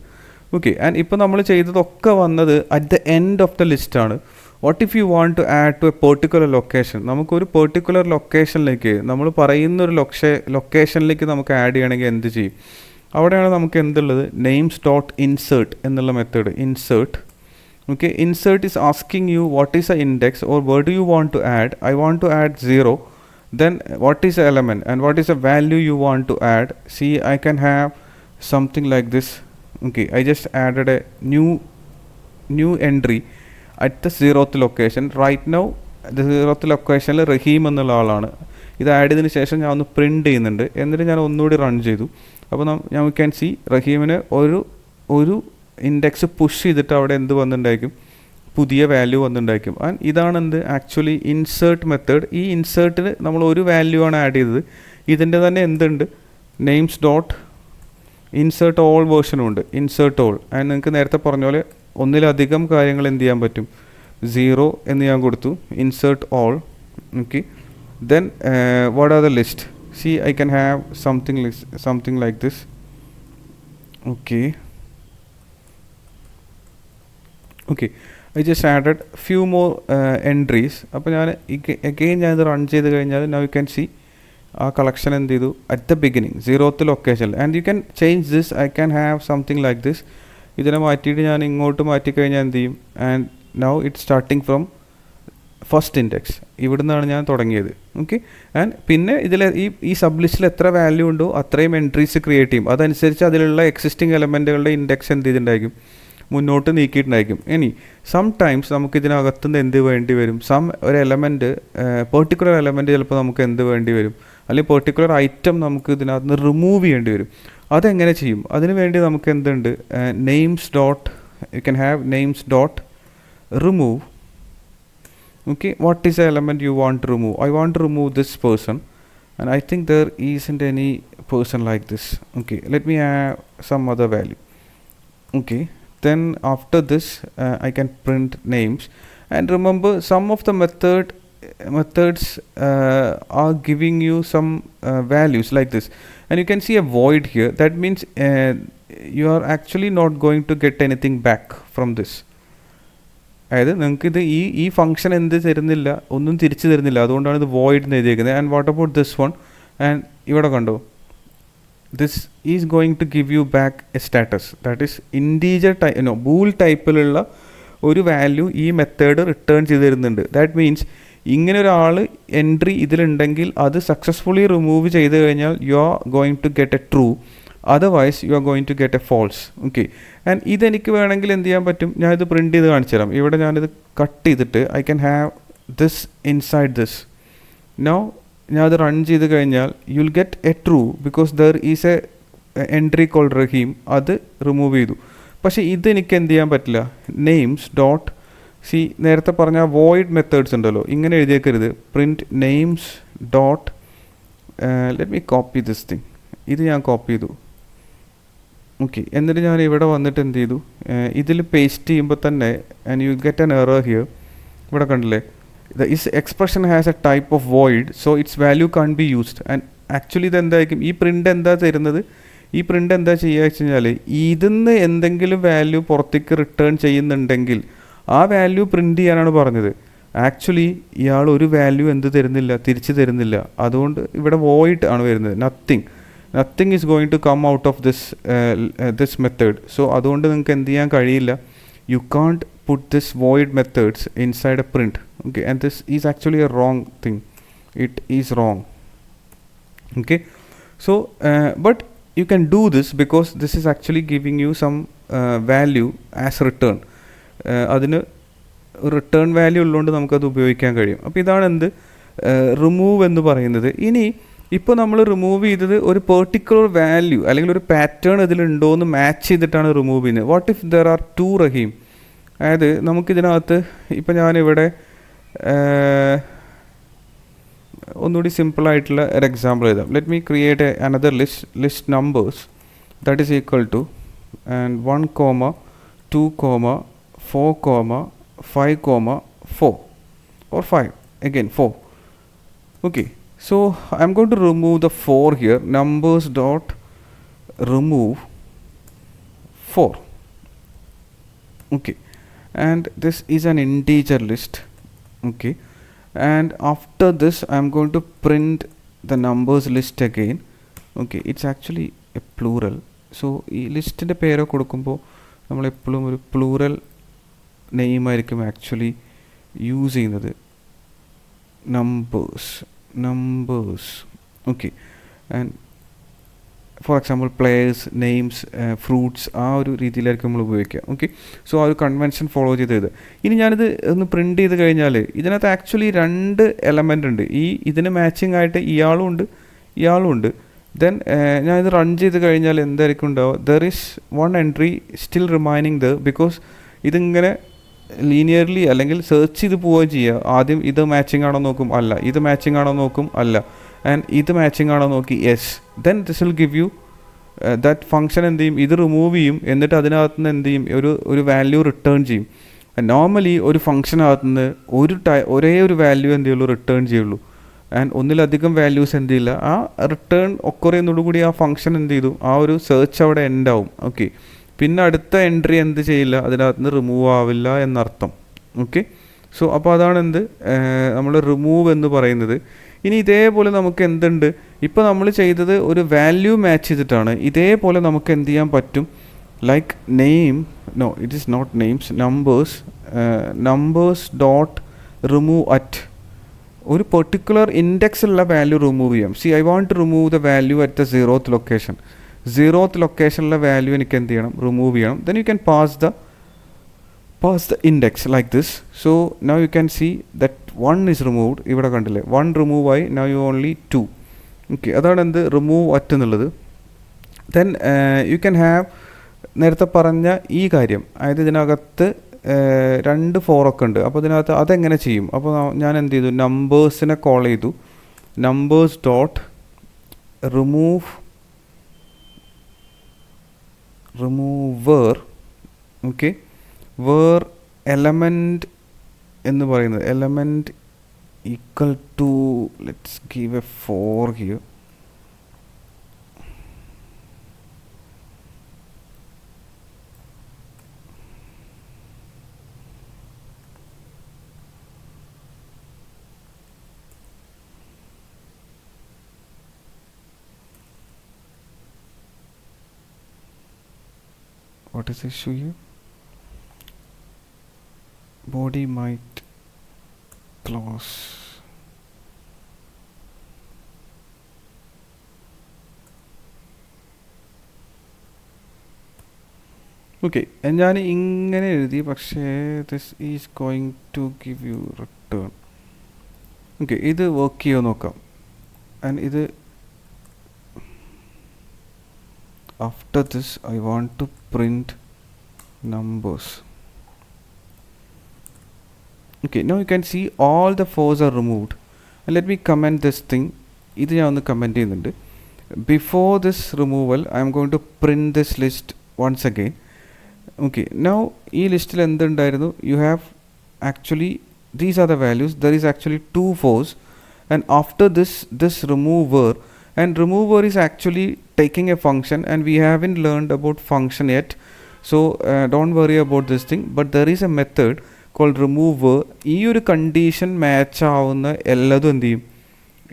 [SPEAKER 1] ഓക്കെ, ആൻഡ് ഇപ്പോൾ നമ്മൾ ചെയ്തതൊക്കെ വന്നത് at the end of the ലിസ്റ്റാണ്. What if you want to add to a particular location, നമുക്കൊരു പെർട്ടിക്കുലർ ലൊക്കേഷനിലേക്ക്, നമ്മൾ പറയുന്ന ഒരു ലൊക്കേഷനിലേക്ക് നമുക്ക് ആഡ് ചെയ്യണമെങ്കിൽ എന്ത് ചെയ്യും, അവിടെയാണ് നമുക്ക് എന്തുള്ളത്, നെയിംസ് ഡോട്ട് ഇൻസേർട്ട് എന്നുള്ള method. Insert, okay, insert is asking you what is the index or where do you want to add. I want to add 0. Then what is the element and what is the value you want to add. See, I can have something like this. Okay, I just added a new entry at the 0th location. Right now the 0th location റഹീം എന്നുള്ള ആളാണ്. ഇത് add ചെയ്തതിന് ശേഷം ഞാൻ ഒന്ന് print ചെയ്യുന്നുണ്ട്. എന്നിട്ട് ഞാൻ ഒന്നുകൂടി റൺ ചെയ്തു. അപ്പോൾ ഞാൻ വി ക്യാൻ സി റഹീമിന് ഒരു ഇൻഡെക്സ് പുഷ് ചെയ്തിട്ട് അവിടെ എന്ത് വന്നിട്ടുണ്ടായിരിക്കും, പുതിയ വാല്യൂ വന്നിട്ടുണ്ടായിരിക്കും. ആൻഡ് ഇതാണ് എന്ത്, ആക്ച്വലി ഇൻസേർട്ട് മെത്തേഡ്. ഈ ഇൻസേർട്ടിന് നമ്മൾ ഒരു വാല്യൂ ആണ് ആഡ് ചെയ്തത്. ഇതിൻ്റെ തന്നെ എന്തുണ്ട്, നെയിംസ് ഡോട്ട് ഇൻസേർട്ട് ഓൾ വേർഷനും ഉണ്ട്, ഇൻസേർട്ട് ഓൾ. ആൻഡ് നിങ്ങൾക്ക് നേരത്തെ പറഞ്ഞ പോലെ ഒന്നിലധികം കാര്യങ്ങൾ എന്ത് ചെയ്യാൻ പറ്റും, 0 എന്ന് ഞാൻ കൊടുത്തു, insert all. Okay, then what are the list. C I can have something like this. Okay, okay, I just added few more entries. അപ്പോൾ ഞാൻ again ഞാനിത് റൺ ചെയ്ത് കഴിഞ്ഞാൽ now you can see ആ കളക്ഷൻ എന്ത് ചെയ്തു, at the beginning 0th location. And you can change this. I can have something like this. ഇതിനെ മാറ്റിയിട്ട് ഞാൻ ഇങ്ങോട്ട് മാറ്റിക്കഴിഞ്ഞാൽ എന്ത് ചെയ്യും, and now it starting from first index. ഇവിടുന്നാണ് ഞാൻ തുടങ്ങിയത്. ഓക്കെ, ആൻഡ് പിന്നെ ഇതിൽ ഈ സബ് ലിസ്റ്റിൽ എത്ര വാല്യൂ ഉണ്ടോ അത്രയും എൻട്രീസ് ക്രിയേറ്റ് ചെയ്യും. അതനുസരിച്ച് അതിലുള്ള എക്സിസ്റ്റിംഗ് എലമെൻറ്റുകളുടെ ഇൻഡെക്സ് എന്ത് ചെയ്തിട്ടുണ്ടായിരിക്കും, മുന്നോട്ട് നീക്കിയിട്ടുണ്ടായിരിക്കും. ഇനി സം ടൈംസ് നമുക്ക് ഇതിനകത്തുനിന്ന് എന്ത് വേണ്ടി വരും, ഒരു എലമെൻറ്റ്, പെർട്ടിക്കുലർ എലമെൻറ്റ് ചിലപ്പോൾ നമുക്ക് എന്ത് വേണ്ടി വരും, അല്ലെങ്കിൽ പെർട്ടിക്കുലർ ഐറ്റം നമുക്ക് ഇതിനകത്ത് നിന്ന് റിമൂവ് ചെയ്യേണ്ടി വരും. അതെങ്ങനെ ചെയ്യും, അതിന് വേണ്ടി നമുക്ക് എന്തുണ്ട്, names dot, you can have names dot remove. Okay, what is a element you want to remove. I want to remove this person and I think there isn't any person like this. Okay, let me have some other value. Okay, then after this I can print names. And remember, some of the methods are giving you some values like this, and you can see a void here. That means you are actually not going to get anything back from this. അതായത് നിങ്ങൾക്ക് ഇത് ഈ function എന്ത് തരുന്നില്ല, ഒന്നും തിരിച്ചു തരുന്നില്ല. അതുകൊണ്ടാണ് ഇത് void എന്ന് എഴുതിയിരിക്കുന്നത്. And what about this one, and ഇവിടെ കണ്ടോ, this is going to give you back a status, that is integer type, bool ടൈപ്പിലുള്ള ഒരു വാല്യൂ ഈ മെത്തേഡ് റിട്ടേൺ ചെയ്ത് തരുന്നുണ്ട്. ദാറ്റ് മീൻസ് ഇങ്ങനെ ഒരാൾ എൻട്രി ഇതിലുണ്ടെങ്കിൽ അത് സക്സസ്ഫുള്ളി റിമൂവ് ചെയ്ത് കഴിഞ്ഞാൽ you are going to get a true, otherwise you are going to get a false. Okay, and ഇതെനിക്ക് വേണമെങ്കിൽ എന്ത് ചെയ്യാൻ പറ്റും, ഞാനിത് പ്രിൻറ്റ് ചെയ്ത് കാണിച്ചു തരാം. ഇവിടെ ഞാനിത് കട്ട് ചെയ്തിട്ട് I can have this inside this. Now ഞാൻ അത് റൺ ചെയ്ത് കഴിഞ്ഞാൽ you will get a true because there is a entry call Rahim, അത് റിമൂവ് ചെയ്തു. പക്ഷേ ഇത് എനിക്ക് എന്ത് ചെയ്യാൻ പറ്റില്ല, നെയിംസ് ഡോട്ട് സി, നേരത്തെ പറഞ്ഞ വോയിഡ് മെത്തേഡ്സ് ഉണ്ടല്ലോ, ഇങ്ങനെ എഴുതിയേക്കരുത്. Print names dot, let me copy this thing. ഇത് ഞാൻ കോപ്പി ചെയ്തു. ഓക്കെ, എന്നിട്ട് ഞാൻ ഇവിടെ വന്നിട്ട് എന്ത് ചെയ്തു, ഇതിൽ പേസ്റ്റ് ചെയ്യുമ്പോൾ തന്നെ and you get an error here. ഇവിടെ കണ്ടില്ലേ, this expression has a type of void, so its value can't be used. And actually ഇത് എന്തായിരിക്കും, ഈ പ്രിൻ്റ് എന്താ തരുന്നത്, ഈ പ്രിൻ്റ് എന്താ ചെയ്യുക വെച്ച് കഴിഞ്ഞാൽ ഇതിന്ന് എന്തെങ്കിലും വാല്യൂ പുറത്തേക്ക് റിട്ടേൺ ചെയ്യുന്നുണ്ടെങ്കിൽ ആ വാല്യൂ പ്രിൻ്റ് ചെയ്യാനാണ് പറഞ്ഞത്. ആക്ച്വലി ഇയാൾ ഒരു വാല്യൂ എന്ത് തരുന്നില്ല, തിരിച്ച് തരുന്നില്ല. അതുകൊണ്ട് ഇവിടെ വോയിഡ് ആണ് വരുന്നത്. Nothing is going to come out of this method. So അതുകൊണ്ട് നിങ്ങൾക്ക് എന്ത് ചെയ്യാൻ കഴിയില്ല, you can't put this void methods inside a print. Okay, and this is actually a wrong thing. It is wrong. Okay, so but you can do this because this is actually giving you some value as return. അതിന് return value ഉള്ളതുകൊണ്ട് നമുക്കത് ഉപയോഗിക്കാൻ കഴിയും. അപ്പോൾ ഇതാണ് എന്ത്, remove എന്ന് പറയുന്നത്. ഇനി ഇപ്പോൾ നമ്മൾ റിമൂവ് ചെയ്തത് ഒരു പെർട്ടിക്കുലർ വാല്യൂ അല്ലെങ്കിൽ ഒരു പാറ്റേൺ ഇതിലുണ്ടോ എന്ന് മാച്ച് ചെയ്തിട്ടാണ് റിമൂവ് ചെയ്യുന്നത്. What if there are two Rahim? അതായത് നമുക്കിതിനകത്ത് ഇപ്പോൾ ഞാനിവിടെ ഒന്നുകൂടി സിമ്പിളായിട്ടുള്ള ഒരു എക്സാമ്പിൾ എഴുതാം. Let me create another list numbers that is equal to and 1, 2, 4, 5, 4 or 5 again 4. Okay, so I'm going to remove the 4 here. Numbers dot remove 4. Okay, and this is an integer list. Okay, and after this I'm going to print the numbers list again. Okay, it's actually a plural. So ഈ ലിസ്റ്റിൻ്റെ പേര് കൊടുക്കുമ്പോൾ നമ്മളെപ്പോഴും ഒരു plural നെയിമായിരിക്കും actually use ചെയ്യുന്നത്. numbers. Okay, and for example players, names, fruits, ആ ഒരു രീതിയിലായിരിക്കും നമ്മൾ ഉപയോഗിക്കുക. ഓക്കെ, സോ ആ ഒരു കൺവെൻഷൻ ഫോളോ ചെയ്ത് ഇനി ഞാനിത് ഒന്ന് പ്രിൻറ്റ് ചെയ്ത് കഴിഞ്ഞാൽ ഇതിനകത്ത് ആക്ച്വലി 2 എലമെൻ്റ് ഉണ്ട്. ഇതിന് മാച്ചിങ് ആയിട്ട് ഇയാളും ഉണ്ട്. ദെൻ ഞാനിത് റൺ ചെയ്ത് കഴിഞ്ഞാൽ എന്തായിരിക്കും ഉണ്ടാവുക? There is 1 entry still remaining because ഇതിങ്ങനെ ലീനിയർലി അല്ലെങ്കിൽ സെർച്ച് ചെയ്ത് പോവുകയും ചെയ്യുക. ആദ്യം ഇത് മാച്ചിങ് ആണോ നോക്കും, അല്ല. ഇത് മാച്ചിങ് ആണോ നോക്കും, അല്ല. ആൻഡ് ഇത് മാച്ചിങ് ആണോ നോക്കി, yes. Then this will give you that function എന്ത് ചെയ്യും? ഇത് റിമൂവ് ചെയ്യും. എന്നിട്ട് അതിനകത്ത് നിന്ന് എന്ത് ചെയ്യും? ഒരു വാല്യൂ റിട്ടേൺ ചെയ്യും. നോർമലി ഒരു ഫംഗ്ഷനകത്ത് നിന്ന് ഒരേ ഒരു വാല്യൂ എന്ത് ചെയ്യുള്ളൂ? റിട്ടേൺ ചെയ്യുള്ളൂ. ആൻഡ് ഒന്നിലധികം വാല്യൂസ് എന്ത് ചെയ്യില്ല. ആ റിട്ടേൺ ഒക്കെ ചെയ്യുന്നതോടുകൂടി ആ ഫംഗ്ഷൻ എന്ത് ചെയ്തു? ആ ഒരു സെർച്ച് അവിടെ എൻഡ് ആവും. ഓക്കെ, പിന്നെ അടുത്ത എൻട്രി എന്ത് ചെയ്യില്ല? അതിനകത്ത് നിന്ന് റിമൂവ് ആവില്ല എന്നർത്ഥം. ഓക്കെ, സോ അപ്പോൾ അതാണ് നമ്മൾ റിമൂവ് എന്ന് പറയുന്നത്. ഇനി ഇതേപോലെ നമുക്ക് എന്തുണ്ട്? ഇപ്പോൾ നമ്മൾ ചെയ്തത് ഒരു വാല്യൂ മാച്ച് ചെയ്തിട്ടാണ്. ഇതേപോലെ നമുക്ക് എന്ത് ചെയ്യാൻ പറ്റും? Like name, no it is not names, numbers dot remove at ഒരു പെർട്ടിക്കുലർ ഇൻഡെക്സിലുള്ള വാല്യൂ റിമൂവ് ചെയ്യാം. See I want to remove the value at the 0th location. 0th ലൊക്കേഷനിലെ വാല്യൂ എനിക്ക് എന്ത് ചെയ്യണം? റിമൂവ് ചെയ്യണം. Then you can pass the index like this. So now you can see that 1 is removed. ഇവിടെ കണ്ടില്ലേ 1 remove ആയി. now you only 2. okay, അതാണ് remove at എന്നുള്ളത്. then you can have നേരത്തെ പറഞ്ഞ ഈ കാര്യം, അതായത് ഇതിനകത്ത് 2 4 ഒക്കെ ഉണ്ട്. അപ്പോൾ ഇതിനകത്ത് അതെങ്ങനെ ചെയ്യും? അപ്പോൾ ഞാൻ എന്ത് ചെയ്തു? നമ്പേഴ്സിനെ കോൾ ചെയ്തു. Numbers dot remover. Okay, where element എന്ന് പറയുന്നത് element equal to, let's give a 4 here. What is the issue here? Body might close. Okay, ഞാൻ ഇങ്ങനെ എഴുതി, പക്ഷേ this is going to give you return. Okay, ഇത് work ചെയ്യുമോ നോക്കാം. And ഇത് after this I want to print numbers. okay, now you can see all the 4s are removed. and let me comment this thing. ഇത് ഞാൻ ഒന്ന് comment ചെയ്യുന്നുണ്ട്. before this removal I am going to print this list once again. okay, now ഈ ലിസ്റ്റിൽ എന്തുണ്ടായിരുന്നു? you have actually, these are the values. there is actually 2 4s, and after this remover, and remover is actually taking a function, and we haven't learned about function yet, so don't worry about this thing. but there is a method called remover. ഈ ഒരു condition match ആവുന്ന എല്ലാതും എന്ത് ചെയ്യും?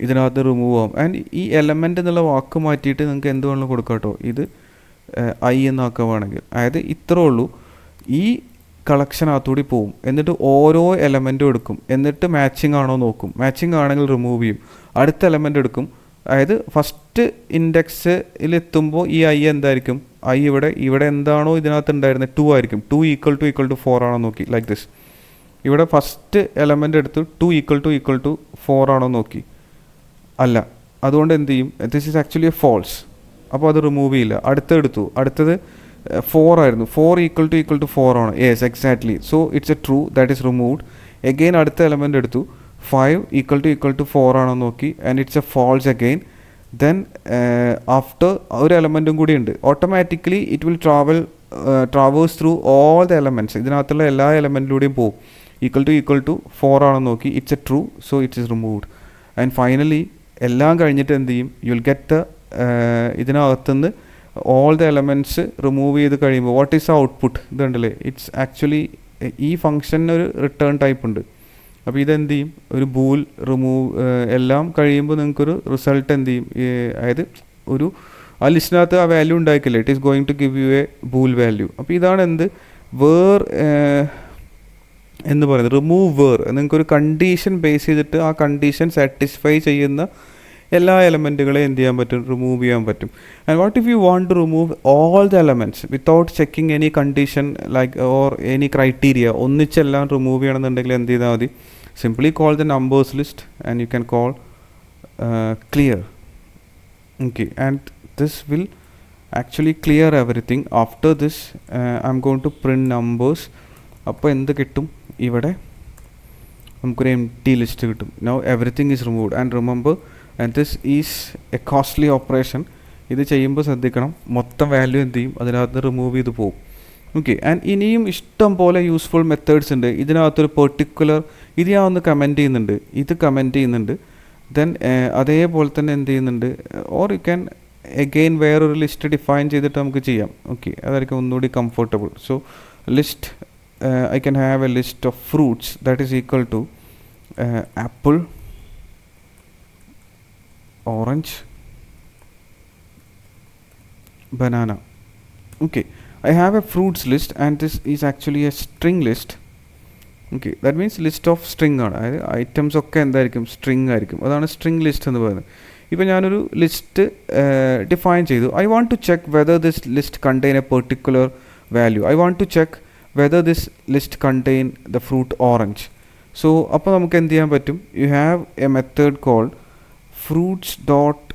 [SPEAKER 1] ഇതിനകത്ത് remove ആവും. And ഈ element എന്നുള്ള വാക്ക് മാറ്റിയിട്ട് നിങ്ങൾക്ക് എന്ത് വേണമെങ്കിലും കൊടുക്കാം കേട്ടോ. ഇത് ഐ എന്നാക്കുക വേണമെങ്കിൽ. അതായത് ഇത്രേ ഉള്ളൂ. ഈ കളക്ഷനകത്തൂടി പോവും. എന്നിട്ട് ഓരോ എലമെൻറ്റും എടുക്കും. എന്നിട്ട് മാച്ചിങ് ആണോ നോക്കും. മാച്ചിങ് ആണെങ്കിൽ റിമൂവ് ചെയ്യും. അടുത്ത എലമെൻ്റ് എടുക്കും. അതായത് ഫസ്റ്റ് ഇൻഡെക്സിലെത്തുമ്പോൾ ഈ ഐ എന്തായിരിക്കും? ഐ ഇവിടെ എന്താണോ ഇതിനകത്ത് ഉണ്ടായിരുന്നത് 2 ആയിരിക്കും. 2 = 4 ആണോ നോക്കി, ലൈക്ക് ദിസ്. ഇവിടെ ഫസ്റ്റ് എലമെൻ്റ് എടുത്ത് 2 ഈക്വൽ ടു 4 ആണോ നോക്കി, അല്ല. അതുകൊണ്ട് എന്ത് ചെയ്യും, this is actually a false, അപ്പോൾ അത് റിമൂവ് ചെയ്യില്ല. അടുത്തത് 4 ആയിരുന്നു, 4 ഈക്വൽ ടു 4 ആണ്, yes exactly, so it's a true, that is removed. Again അടുത്ത എലമെൻ്റ് എടുത്തു, 5 ഈക്വൽ ടു 4 ആണോ നോക്കി, and it's a false again. Then after ഒരു എലമെൻറ്റും കൂടി ഉണ്ട്, automatically it will traverse through all the elements, ഇതിനകത്തുള്ള എല്ലാ എലമെൻറ്റിലൂടെയും പോകും. ഈക്വൽ ടു 4 ആണെന്ന് നോക്കി, it's a true, so it is removed. And finally എല്ലാം കഴിഞ്ഞിട്ട് എന്ത് ചെയ്യും, യു വിൽ ഗെറ്റ് ഇതിനകത്തുനിന്ന് ഓൾ ദ എലമെൻറ്റ്സ് റിമൂവ് ചെയ്ത് കഴിയുമ്പോൾ വാട്ട് ഈസ് ഔട്ട്പുട്ട്, ഇതുണ്ടല്ലേ, ഇറ്റ്സ് ആക്ച്വലി ഈ ഫംഗ്ഷന് ഒരു റിട്ടേൺ ടൈപ്പ് ഉണ്ട്. അപ്പോൾ ഇതെന്ത് ചെയ്യും, ഒരു ബൂൽ റിമൂവ് എല്ലാം കഴിയുമ്പോൾ നിങ്ങൾക്കൊരു റിസൾട്ട് എന്ത് ചെയ്യും, അതായത് ഒരു ആ ലിസ്റ്റിനകത്ത് ആ വാല്യൂ ഉണ്ടാക്കില്ലേ, it is going to give you a bool value. അപ്പോൾ ഇതാണ് എന്ത് വേർ എന്ന് പറയുന്നത്, റിമൂവ് വേർ. നിങ്ങൾക്കൊരു കണ്ടീഷൻ ബേസ് ചെയ്തിട്ട് ആ കണ്ടീഷൻ സാറ്റിസ്ഫൈ ചെയ്യുന്ന എല്ലാ എലമെൻറ്റുകളെയും എന്ത് ചെയ്യാൻ പറ്റും, റിമൂവ് ചെയ്യാൻ പറ്റും. And what if you want to remove all the elements without checking any condition like or any criteria, ഒന്നിച്ചെല്ലാം റിമൂവ് ചെയ്യണമെന്നുണ്ടെങ്കിൽ എന്ത് ചെയ്താൽ മതി, simply call the numbers list and you can call clear. Okay, and this will actually clear everything. After this I'm going to print numbers. അപ്പോൾ എന്ത് കിട്ടും, ഇവിടെ നമുക്കൊരു empty list കിട്ടും. Now everything is removed and remember, and this is a costly operation. ഇത് ചെയ്യുമ്പോൾ ശ്രദ്ധിക്കണം, മൊത്തം വാല്യൂ എന്ത് ചെയ്യും, അതിനകത്ത് റിമൂവ് ചെയ്ത് പോകും. ഓക്കെ, ആൻഡ് ഇനിയും ഇഷ്ടം പോലെ യൂസ്ഫുൾ മെത്തേഡ്സ് ഉണ്ട്. ഇതിനകത്തൊരു പെർട്ടിക്കുലർ ഇത് ഞാൻ ഒന്ന് കമൻറ്റ് ചെയ്യുന്നുണ്ട്, ദെൻ അതേപോലെ തന്നെ എന്ത് ചെയ്യുന്നുണ്ട്, ഓർ യു ക്യാൻ അഗെയിൻ വേറൊരു ലിസ്റ്റ് ഡിഫൈൻ ചെയ്തിട്ട് നമുക്ക് ചെയ്യാം. ഓക്കെ, അതായിരിക്കും ഒന്നുകൂടി comfortable. So list I can have a list of fruits that is equal to apple, orange, banana. Okay, I have a fruits list and this is actually a string list. Okay, that means list of string ആണ്, അതായത് items ഒക്കെ എന്തായിരിക്കും, string ആയിരിക്കും. അതാണ് string list എന്ന് പറയുന്നത്. ഇപ്പോൾ ഞാനൊരു ലിസ്റ്റ് ഡിഫൈൻ ചെയ്തു. I want to check whether this list contain a particular value. I want to check whether this list contain the fruit orange. So അപ്പോൾ നമുക്ക് എന്ത് ചെയ്യാൻ പറ്റും, you have a method called fruits dot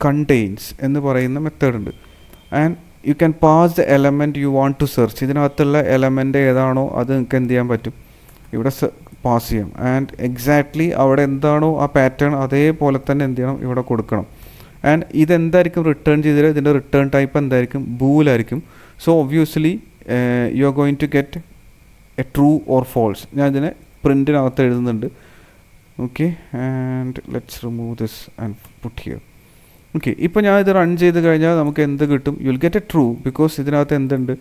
[SPEAKER 1] contains എന്ന് പറയുന്ന method ഉണ്ട്. And you can pass the element you want to search. ഇതിനകത്തുള്ള element ഏതാണോ അത് നിങ്ങൾക്ക് എന്ത് ചെയ്യാൻ പറ്റും, ഇവിടെ പാസ് ചെയ്യാം. ആൻഡ് എക്സാക്ട്ലി അവിടെ എന്താണോ ആ പാറ്റേൺ അതേപോലെ തന്നെ എന്ത് ചെയ്യണം, ഇവിടെ കൊടുക്കണം. ആൻഡ് ഇതെന്തായിരിക്കും റിട്ടേൺ ചെയ്തത്, ഇതിൻ്റെ റിട്ടേൺ ടൈപ്പ് എന്തായിരിക്കും, ബൂലായിരിക്കും. So obviously you are going to get a true or false. ഞാൻ ഇതിനെ പ്രിൻറ്റിനകത്ത് എഴുതുന്നുണ്ട്. Okay, and let's remove this and put here. Okay, ഇപ്പോൾ ഞാൻ ഇത് റൺ ചെയ്ത് കഴിഞ്ഞാൽ നമുക്ക് എന്ത് കിട്ടും, you will get a true because ഇതിനകത്ത് എന്തുണ്ട്,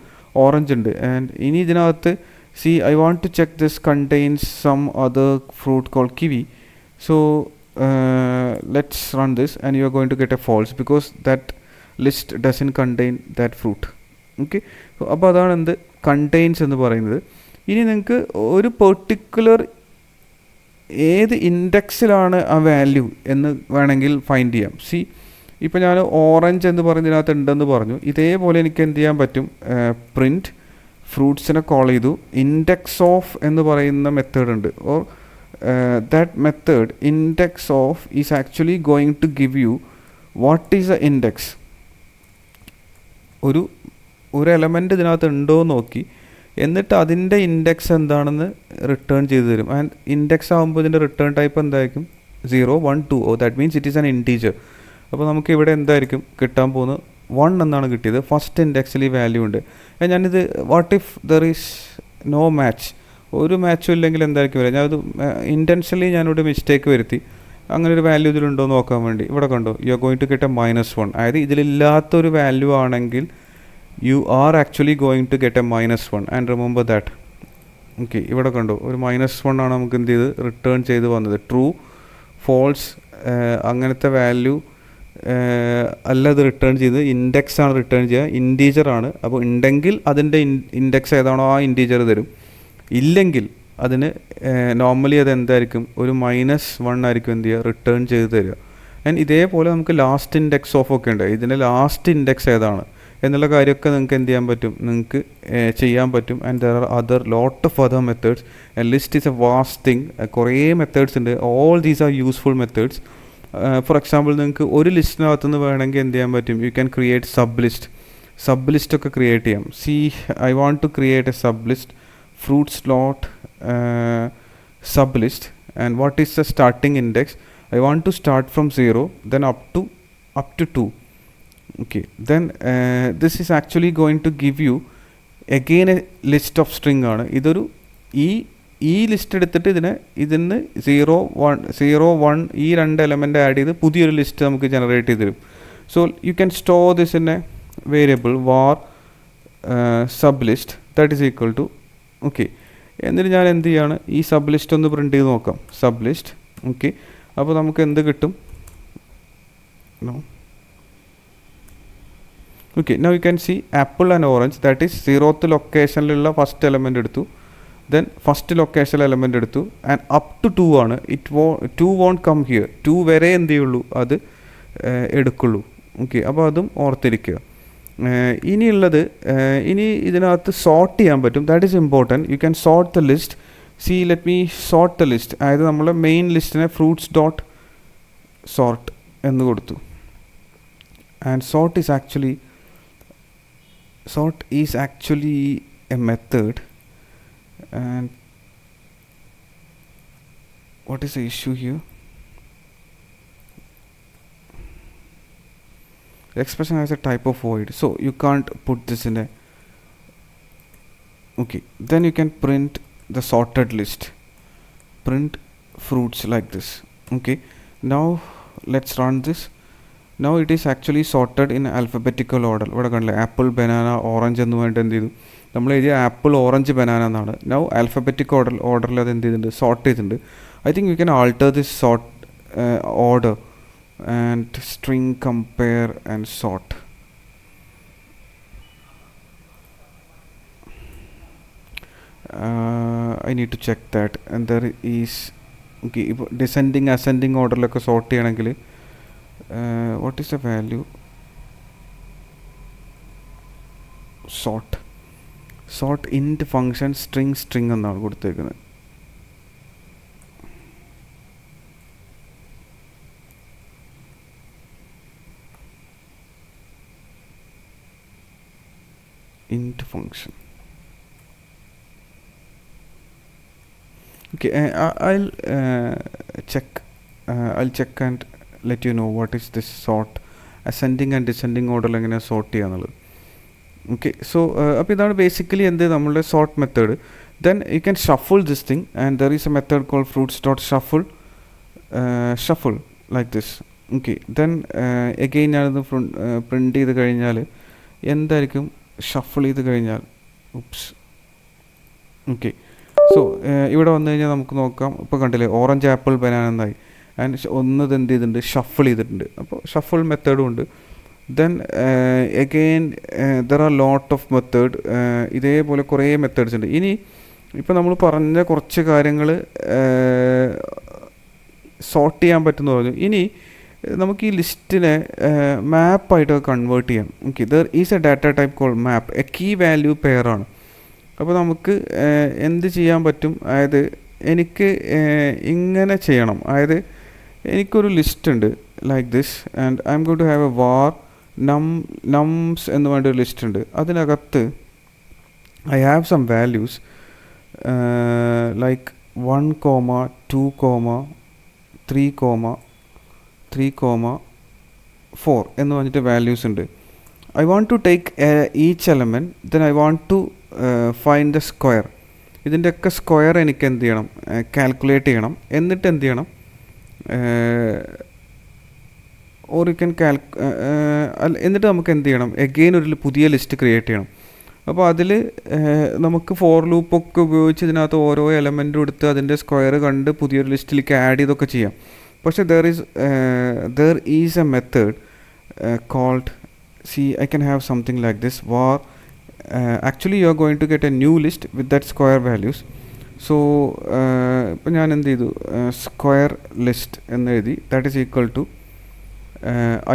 [SPEAKER 1] ഓറഞ്ച് ഉണ്ട്. ആൻഡ് ഇനി ഇതിനകത്ത് see, I want to check this contains some other fruit called kiwi. So let's run this and you are going to get a false because that list doesn't contain that fruit. Okay, so അപ്പോൾ അതാണ് എന്ത് contains എന്ന് പറയുന്നത്. ഇനി നിങ്ങൾക്ക് ഒരു particular ഏത് ഇൻഡെക്സിലാണ് ആ വാല്യൂ എന്ന് വേണമെങ്കിൽ ഫൈൻഡ് ചെയ്യാം. സി, ഇപ്പോൾ ഞാൻ ഓറഞ്ച് എന്ന് പറയുന്നതിനകത്ത് ഉണ്ടെന്ന് പറഞ്ഞു. ഇതേപോലെ എനിക്ക് എന്ത് ചെയ്യാൻ പറ്റും, പ്രിൻറ്റ് ഫ്രൂട്ട്സിനെ കോൾ ചെയ്തു. ഇൻഡെക്സ് ഓഫ് എന്ന് പറയുന്ന മെത്തേഡ് ഉണ്ട്. Or that method index of is actually going to give you what is a index. ഒരു എലമെൻറ്റ് ഇതിനകത്ത് ഉണ്ടോ നോക്കി എന്നിട്ട് അതിൻ്റെ ഇൻഡെക്സ് എന്താണെന്ന് റിട്ടേൺ ചെയ്തു തരും. ആൻഡ് ഇൻഡെക്സ് ആകുമ്പോൾ ഇതിൻ്റെ റിട്ടേൺ ടൈപ്പ് എന്തായിരിക്കും, 0, 1, 2. Oh that means it is an integer. അപ്പോൾ നമുക്ക് ഇവിടെ എന്തായിരിക്കും കിട്ടാൻ പോകുന്നത്, 1 എന്നാണ് കിട്ടിയത്. ഫസ്റ്റ് ഇൻഡെക്സിൽ ഈ വാല്യൂ ഉണ്ട്. ഞാനിത് what if there is no match, ഒരു മാച്ചും ഇല്ലെങ്കിൽ എന്തായിരിക്കും വരിക. ഞാനത് ഇൻറ്റൻഷനലി ഞാനിവിടെ മിസ്റ്റേക്ക് വരുത്തി. അങ്ങനെ ഒരു വാല്യൂ ഇതിലുണ്ടോ എന്ന് നോക്കാൻ വേണ്ടി ഇവിടെ കണ്ടോ, you are going to get a -1. അതായത് ഇതിലില്ലാത്തൊരു വാല്യൂ ആണെങ്കിൽ you are actually going to get a -1 and remember that. Okay, ഇവിടെ കണ്ടോ ഒരു -1 ആണ് നമുക്ക് എന്ത് ചെയ്ത് റിട്ടേൺ ചെയ്ത് വന്നത്. ട്രൂ, ഫോൾസ് അങ്ങനത്തെ വാല്യൂ അല്ല ഇത് റിട്ടേൺ ചെയ്ത്, ഇൻഡെക്സ് ആണ് റിട്ടേൺ ചെയ്യുക, ഇൻറ്റീജറാണ്. അപ്പോൾ ഉണ്ടെങ്കിൽ അതിൻ്റെ ഇൻഡെക്സ് ഏതാണോ ആ ഇൻറ്റീജർ തരും. ഇല്ലെങ്കിൽ അതിന് നോർമലി അത് എന്തായിരിക്കും, ഒരു -1 ആയിരിക്കും എന്ത് ചെയ്യുക, റിട്ടേൺ ചെയ്ത് തരിക. ആൻഡ് ഇതേപോലെ നമുക്ക് ലാസ്റ്റ് ഇൻഡെക്സ് ഓഫ് ഒക്കെ ഉണ്ട്. ഇതിൻ്റെ ലാസ്റ്റ് ഇൻഡെക്സ് ഏതാണ്, എന്നുള്ള കാര്യമൊക്കെ നിങ്ങൾക്ക് എന്ത് ചെയ്യാൻ പറ്റും, നിങ്ങൾക്ക് ചെയ്യാൻ പറ്റും. And there are other lot of other methods. A list is a vast thing. കുറേ മെത്തേഡ്സ് ഉണ്ട്. All these are useful methods. For example നിങ്ങൾക്ക് ഒരു ലിസ്റ്റിനകത്തുനിന്ന് വേണമെങ്കിൽ എന്ത് ചെയ്യാൻ പറ്റും, you can create sub list ഒക്കെ ക്രിയേറ്റ് ചെയ്യാം. I want to create a sub list, fruit slot sub list, and what is the starting index? I want to start from 0 then up to 2. Okay, then this is actually going to give you again a list of string ആണ്. ഇതൊരു ഈ list എടുത്തിട്ട് ഇതിന് 0 1 ഈ രണ്ട് element add ചെയ്ത് പുതിയൊരു list നമുക്ക് ജനറേറ്റ് ചെയ്ത് തരും. So you can store this in A variable var sub list that is equal to okay. എന്നിട്ട് ഞാൻ എന്ത് ചെയ്യാണ്, ഈ സബ് ലിസ്റ്റ് ഒന്ന് പ്രിൻറ്റ് ചെയ്ത് നോക്കാം. Sub list okay. അപ്പോൾ നമുക്ക് എന്ത് കിട്ടും, okay. Now you can see apple and orange, that is 0th ലൊക്കേഷനിലുള്ള ഫസ്റ്റ് എലമെൻ്റ് എടുത്തു, ദെൻ ഫസ്റ്റ് ലൊക്കേഷൻ എലമെൻ്റ് എടുത്തു, ആൻഡ് അപ് ടു 2 ആണ്. 2 വോണ്ട് കം ഹിയർ. 2 വരെ എന്ത് ചെയ്യുള്ളൂ, അത് എടുക്കുള്ളൂ. ഓക്കെ, അപ്പോൾ അതും ഓർത്തിരിക്കുക. ഇനിയുള്ളത്, ഇനി ഇതിനകത്ത് സോർട്ട് ചെയ്യാൻ പറ്റും. That is important. You can sort the list. Let me sort the list. അതായത് നമ്മൾ മെയിൻ ലിസ്റ്റിനെ ഫ്രൂട്ട്സ് ഡോട്ട് സോർട്ട് എന്ന് കൊടുത്തു. And sort is actually A method. And what is the issue here? The expression has a type of void, so you can't put this in a okay. Then you can print the sorted list, print fruits like this. Okay, now let's run this. Now it is actually sorted in alphabetical order. ഇവിടെ കണ്ടില്ലേ, apple banana orange എന്ന് പറഞ്ഞിട്ട് എന്ത് ചെയ്തു, നമ്മൾ എഴുതിയ apple orange banana എന്നാണ്. Now alphabetic ഓർഡറിൽ അത് എന്ത് ചെയ്തിട്ടുണ്ട്, സോർട്ട് ചെയ്തിട്ടുണ്ട്. I think you can alter this sort order and string compare and sort. I need to check that. And there is okay, descending ascending order like a sort cheyanengil what is the value? sort int function string എന്നാണ് കൊടുത്തേക്കുന്നത്. int function. Okay, I'll check and let you know what is this sort. Ascending and descending order എങ്ങനെ sort ചെയ്യാന്നുള്ളത്. Okay, so അപ്പോൾ ഇതാണ് basically എന്ത് നമ്മളുടെ sort method. Then you can shuffle this thing, and there is a method call fruits dot shuffle like this. Okay, then again ഞാനത് print ചെയ്ത് കഴിഞ്ഞാൽ എന്തായിരിക്കും, ഷഫിൾ ചെയ്ത് കഴിഞ്ഞാൽ ഓക്കെ. സോ ഇവിടെ വന്നു കഴിഞ്ഞാൽ നമുക്ക് നോക്കാം. ഇപ്പോൾ കണ്ടില്ലേ, ഓറഞ്ച് ആപ്പിൾ ബനാന എന്നായി. ആൻഡ് ഒന്ന് എന്ത് ചെയ്തിട്ടുണ്ട്, ഷഫിൾ ചെയ്തിട്ടുണ്ട്. അപ്പോൾ ഷഫിൾ മെത്തേഡും ഉണ്ട്. Then again there are lot of method. ഇതേപോലെ കുറേ മെത്തേഡ്സ് ഉണ്ട്. ഇനി ഇപ്പോൾ നമ്മൾ പറഞ്ഞ കുറച്ച് കാര്യങ്ങൾ സോർട്ട് ചെയ്യാൻ പറ്റുമെന്ന് പറഞ്ഞു. ഇനി നമുക്ക് ഈ ലിസ്റ്റിനെ മാപ്പായിട്ട് കൺവേർട്ട് ചെയ്യാം. Okay, there is a data type call map. A key value pair ആണ്. അപ്പോൾ നമുക്ക് എന്ത് ചെയ്യാൻ പറ്റും, അതായത് എനിക്ക് ഇങ്ങനെ ചെയ്യണം. അതായത് എനിക്കൊരു ലിസ്റ്റ് ഉണ്ട് like this, and I M going to have a var nums എന്ന് പറഞ്ഞൊരു ലിസ്റ്റ് ഉണ്ട്. അതിനകത്ത് I have some values like 1, 2, 3, 4 എന്ന് പറഞ്ഞിട്ട് വാല്യൂസ് ഉണ്ട്. I want to take each element, then I want to find the square. ഇതിൻ്റെയൊക്കെ square എനിക്ക് എന്ത് ചെയ്യണം, കാൽക്കുലേറ്റ് ചെയ്യണം. എന്നിട്ട് എന്ത് ചെയ്യണം, ഓർ യു ക്യാൻ എന്നിട്ട് നമുക്ക് എന്ത് ചെയ്യണം, എഗെയിൻ ഒരു പുതിയ ലിസ്റ്റ് ക്രിയേറ്റ് ചെയ്യണം. അപ്പോൾ അതിൽ നമുക്ക് ഫോർ ലൂപ്പൊക്കെ ഉപയോഗിച്ച് ഇതിനകത്ത് ഓരോ എലമെൻറ്റും എടുത്ത് അതിൻ്റെ സ്ക്വയർ കണ്ട് പുതിയൊരു ലിസ്റ്റിലേക്ക് ആഡ് ചെയ്തൊക്കെ ചെയ്യാം. പക്ഷേ there is a method called, I can have something like this var actually you are going to get a new list with that square values. So ഇപ്പോൾ ഞാൻ എന്ത് ചെയ്തു, സ്ക്വയർ ലിസ്റ്റ് എന്ന് എഴുതി, that is equal to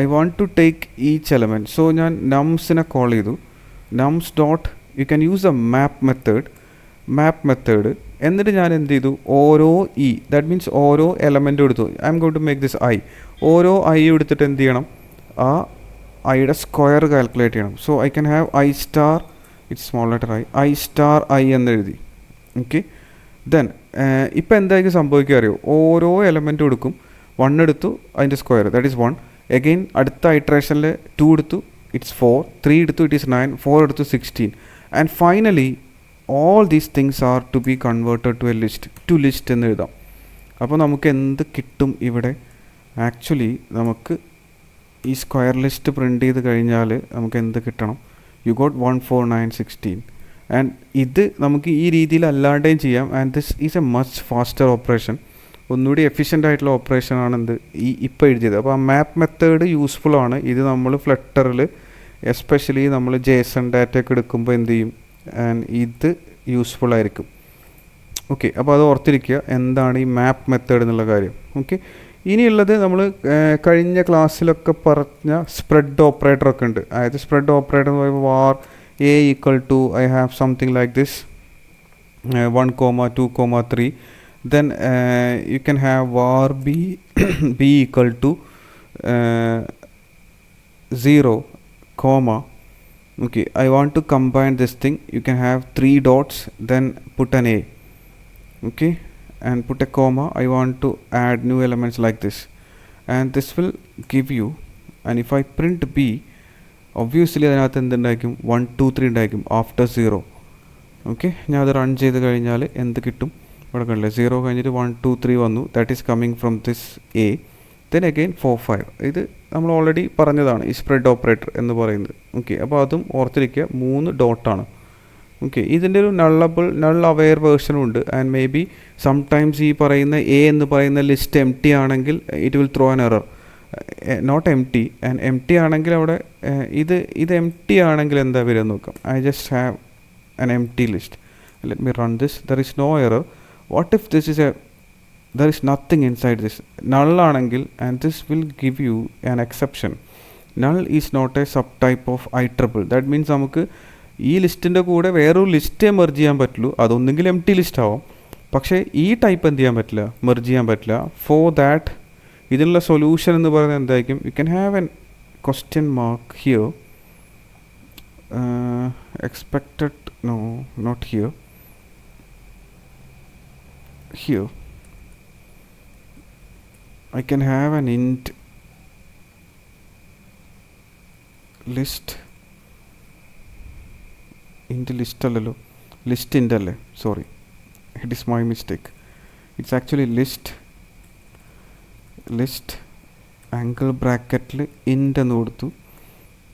[SPEAKER 1] I want to take each element. So ഞാൻ നംസിനെ call ചെയ്തു. Nums dot you can use a map method. എന്നിട്ട് ഞാൻ എന്ത് ചെയ്തു, ഓരോ ദാറ്റ് മീൻസ് ഓരോ എലമെൻറ്റും എടുത്തു. I M going to make this ഓരോ എടുത്തിട്ട് എന്ത് ചെയ്യണം, ആ ഐയുടെ സ്ക്വയർ കാൽക്കുലേറ്റ് ചെയ്യണം. So I can have I star, it's small letter I star എന്നെഴുതി. ഓക്കെ, ദെൻ ഇപ്പോൾ എന്തായിരിക്കും സംഭവിക്കുക അറിയോ, ഓരോ എലമെൻറ്റും എടുക്കും. 1 എടുത്തു, അതിൻ്റെ സ്ക്വയർ ദാറ്റ് ഈസ് 1. എഗെയിൻ അടുത്ത ഇറ്ററേഷനിൽ 2 എടുത്തു, ഇറ്റ്സ് 4. 3 എടുത്തു, ഇറ്റ് ഈസ് 9. 4 എടുത്തു, 16. And finally all these things are to be converted to a list എന്ന് എഴുതാം. അപ്പോൾ നമുക്ക് എന്ത് കിട്ടും ഇവിടെ? ആക്ച്വലി നമുക്ക് ഈ സ്ക്വയർ ലിസ്റ്റ് പ്രിൻ്റ് ചെയ്ത് കഴിഞ്ഞാൽ നമുക്ക് എന്ത് കിട്ടണം? You got 1 4 9 16. ആൻഡ് ഇത് നമുക്ക് ഈ രീതിയിൽ അല്ലാതെയും ചെയ്യാം. And this is a much faster operation. ഒന്നുകൂടി എഫിഷ്യൻ്റ് ആയിട്ടുള്ള ഓപ്പറേഷൻ ആണ് എന്ത് ഇപ്പോൾ എഴുതിയത്. അപ്പോൾ ആ മാപ്പ് മെത്തേഡ് യൂസ്ഫുൾ ആണ്. ഇത് നമ്മൾ ഫ്ലട്ടറിൽ എസ്പെഷ്യലി നമ്മൾ JSON ഡാറ്റയൊക്കെ എടുക്കുമ്പോൾ എന്ത് ചെയ്യും, ആൻഡ് ഇത് യൂസ്ഫുൾ ആയിരിക്കും. ഓക്കെ, അപ്പോൾ അത് ഓർത്തിരിക്കുക എന്താണ് ഈ മാപ്പ് മെത്തേഡ് എന്നുള്ള കാര്യം. ഓക്കെ, ഇനിയുള്ളത് നമ്മൾ കഴിഞ്ഞ ക്ലാസ്സിലൊക്കെ പറഞ്ഞ സ്പ്രെഡ് ഓപ്പറേറ്റർ ഒക്കെ ഉണ്ട്. അതായത് സ്പ്രെഡ് ഓപ്പറേറ്റർ എന്ന് പറയുമ്പോൾ var a equal to I have something like this 1, 2, 3. Then you can have var b equal to 0, comma. Okay, I want to combine this thing. You can have 3 dots, then put an a. Okay, and put a comma. I want to add new elements like this, and this will give you. And if I print b, obviously അതിനകത്ത് എന്തുണ്ടായിരിക്കും, 1 2 3 ഉണ്ടായിരിക്കും after 0. Okay, ഞാൻ അത് run ചെയ്ത് കഴിഞ്ഞാൽ എന്ത് കിട്ടും? ഇവിടെ കണ്ടില്ലേ, 0 കഴിഞ്ഞിട്ട് 1 2 3 വന്നു. That is coming from this a. Then again 4 5. ഇത് നമ്മൾ ഓൾറെഡി പറഞ്ഞതാണ് ഈ സ്പ്രെഡ് ഓപ്പറേറ്റർ എന്ന് പറയുന്നത്. ഓക്കെ, അപ്പോൾ അതും ഓർത്തിരിക്കുക, 3 ഡോട്ടാണ്. ഓക്കെ, ഇതിൻ്റെ ഒരു നൾ അവെയർ വേർഷനും ഉണ്ട്. ആൻഡ് മേ ബി സംടൈംസ് ഈ പറയുന്ന എ എന്ന് പറയുന്ന ലിസ്റ്റ് എംപ്റ്റി ആണെങ്കിൽ it will throw an error, not empty. And empty ആണെങ്കിൽ അവിടെ ഇത് എംപ്റ്റി ആണെങ്കിൽ എന്താ വരിക നോക്കാം. I just have an empty list. Let me run this. There is no error. What if this is there is nothing inside this? Null ആണെങ്കിൽ, and this will give you an exception. Null is not a subtype of IEEE. That means നമുക്ക് ഈ ലിസ്റ്റിൻ്റെ കൂടെ വേറൊരു list merge ചെയ്യാൻ പറ്റുള്ളൂ. അതൊന്നെങ്കിൽ empty list ആവും, പക്ഷേ ഈ ടൈപ്പ് എന്ത് ചെയ്യാൻ പറ്റില്ല, മെർജ് ചെയ്യാൻ പറ്റില്ല. ഫോർ ദാറ്റ് ഇതിനുള്ള സൊല്യൂഷൻ എന്ന് പറയുന്നത് എന്തായിരിക്കും? U can have an question mark here. Expected, no, not here. Here I can have an int list. Int list allalo, list int alle, sorry, it is my mistake. It's actually list angle bracket le int ennu koduthu.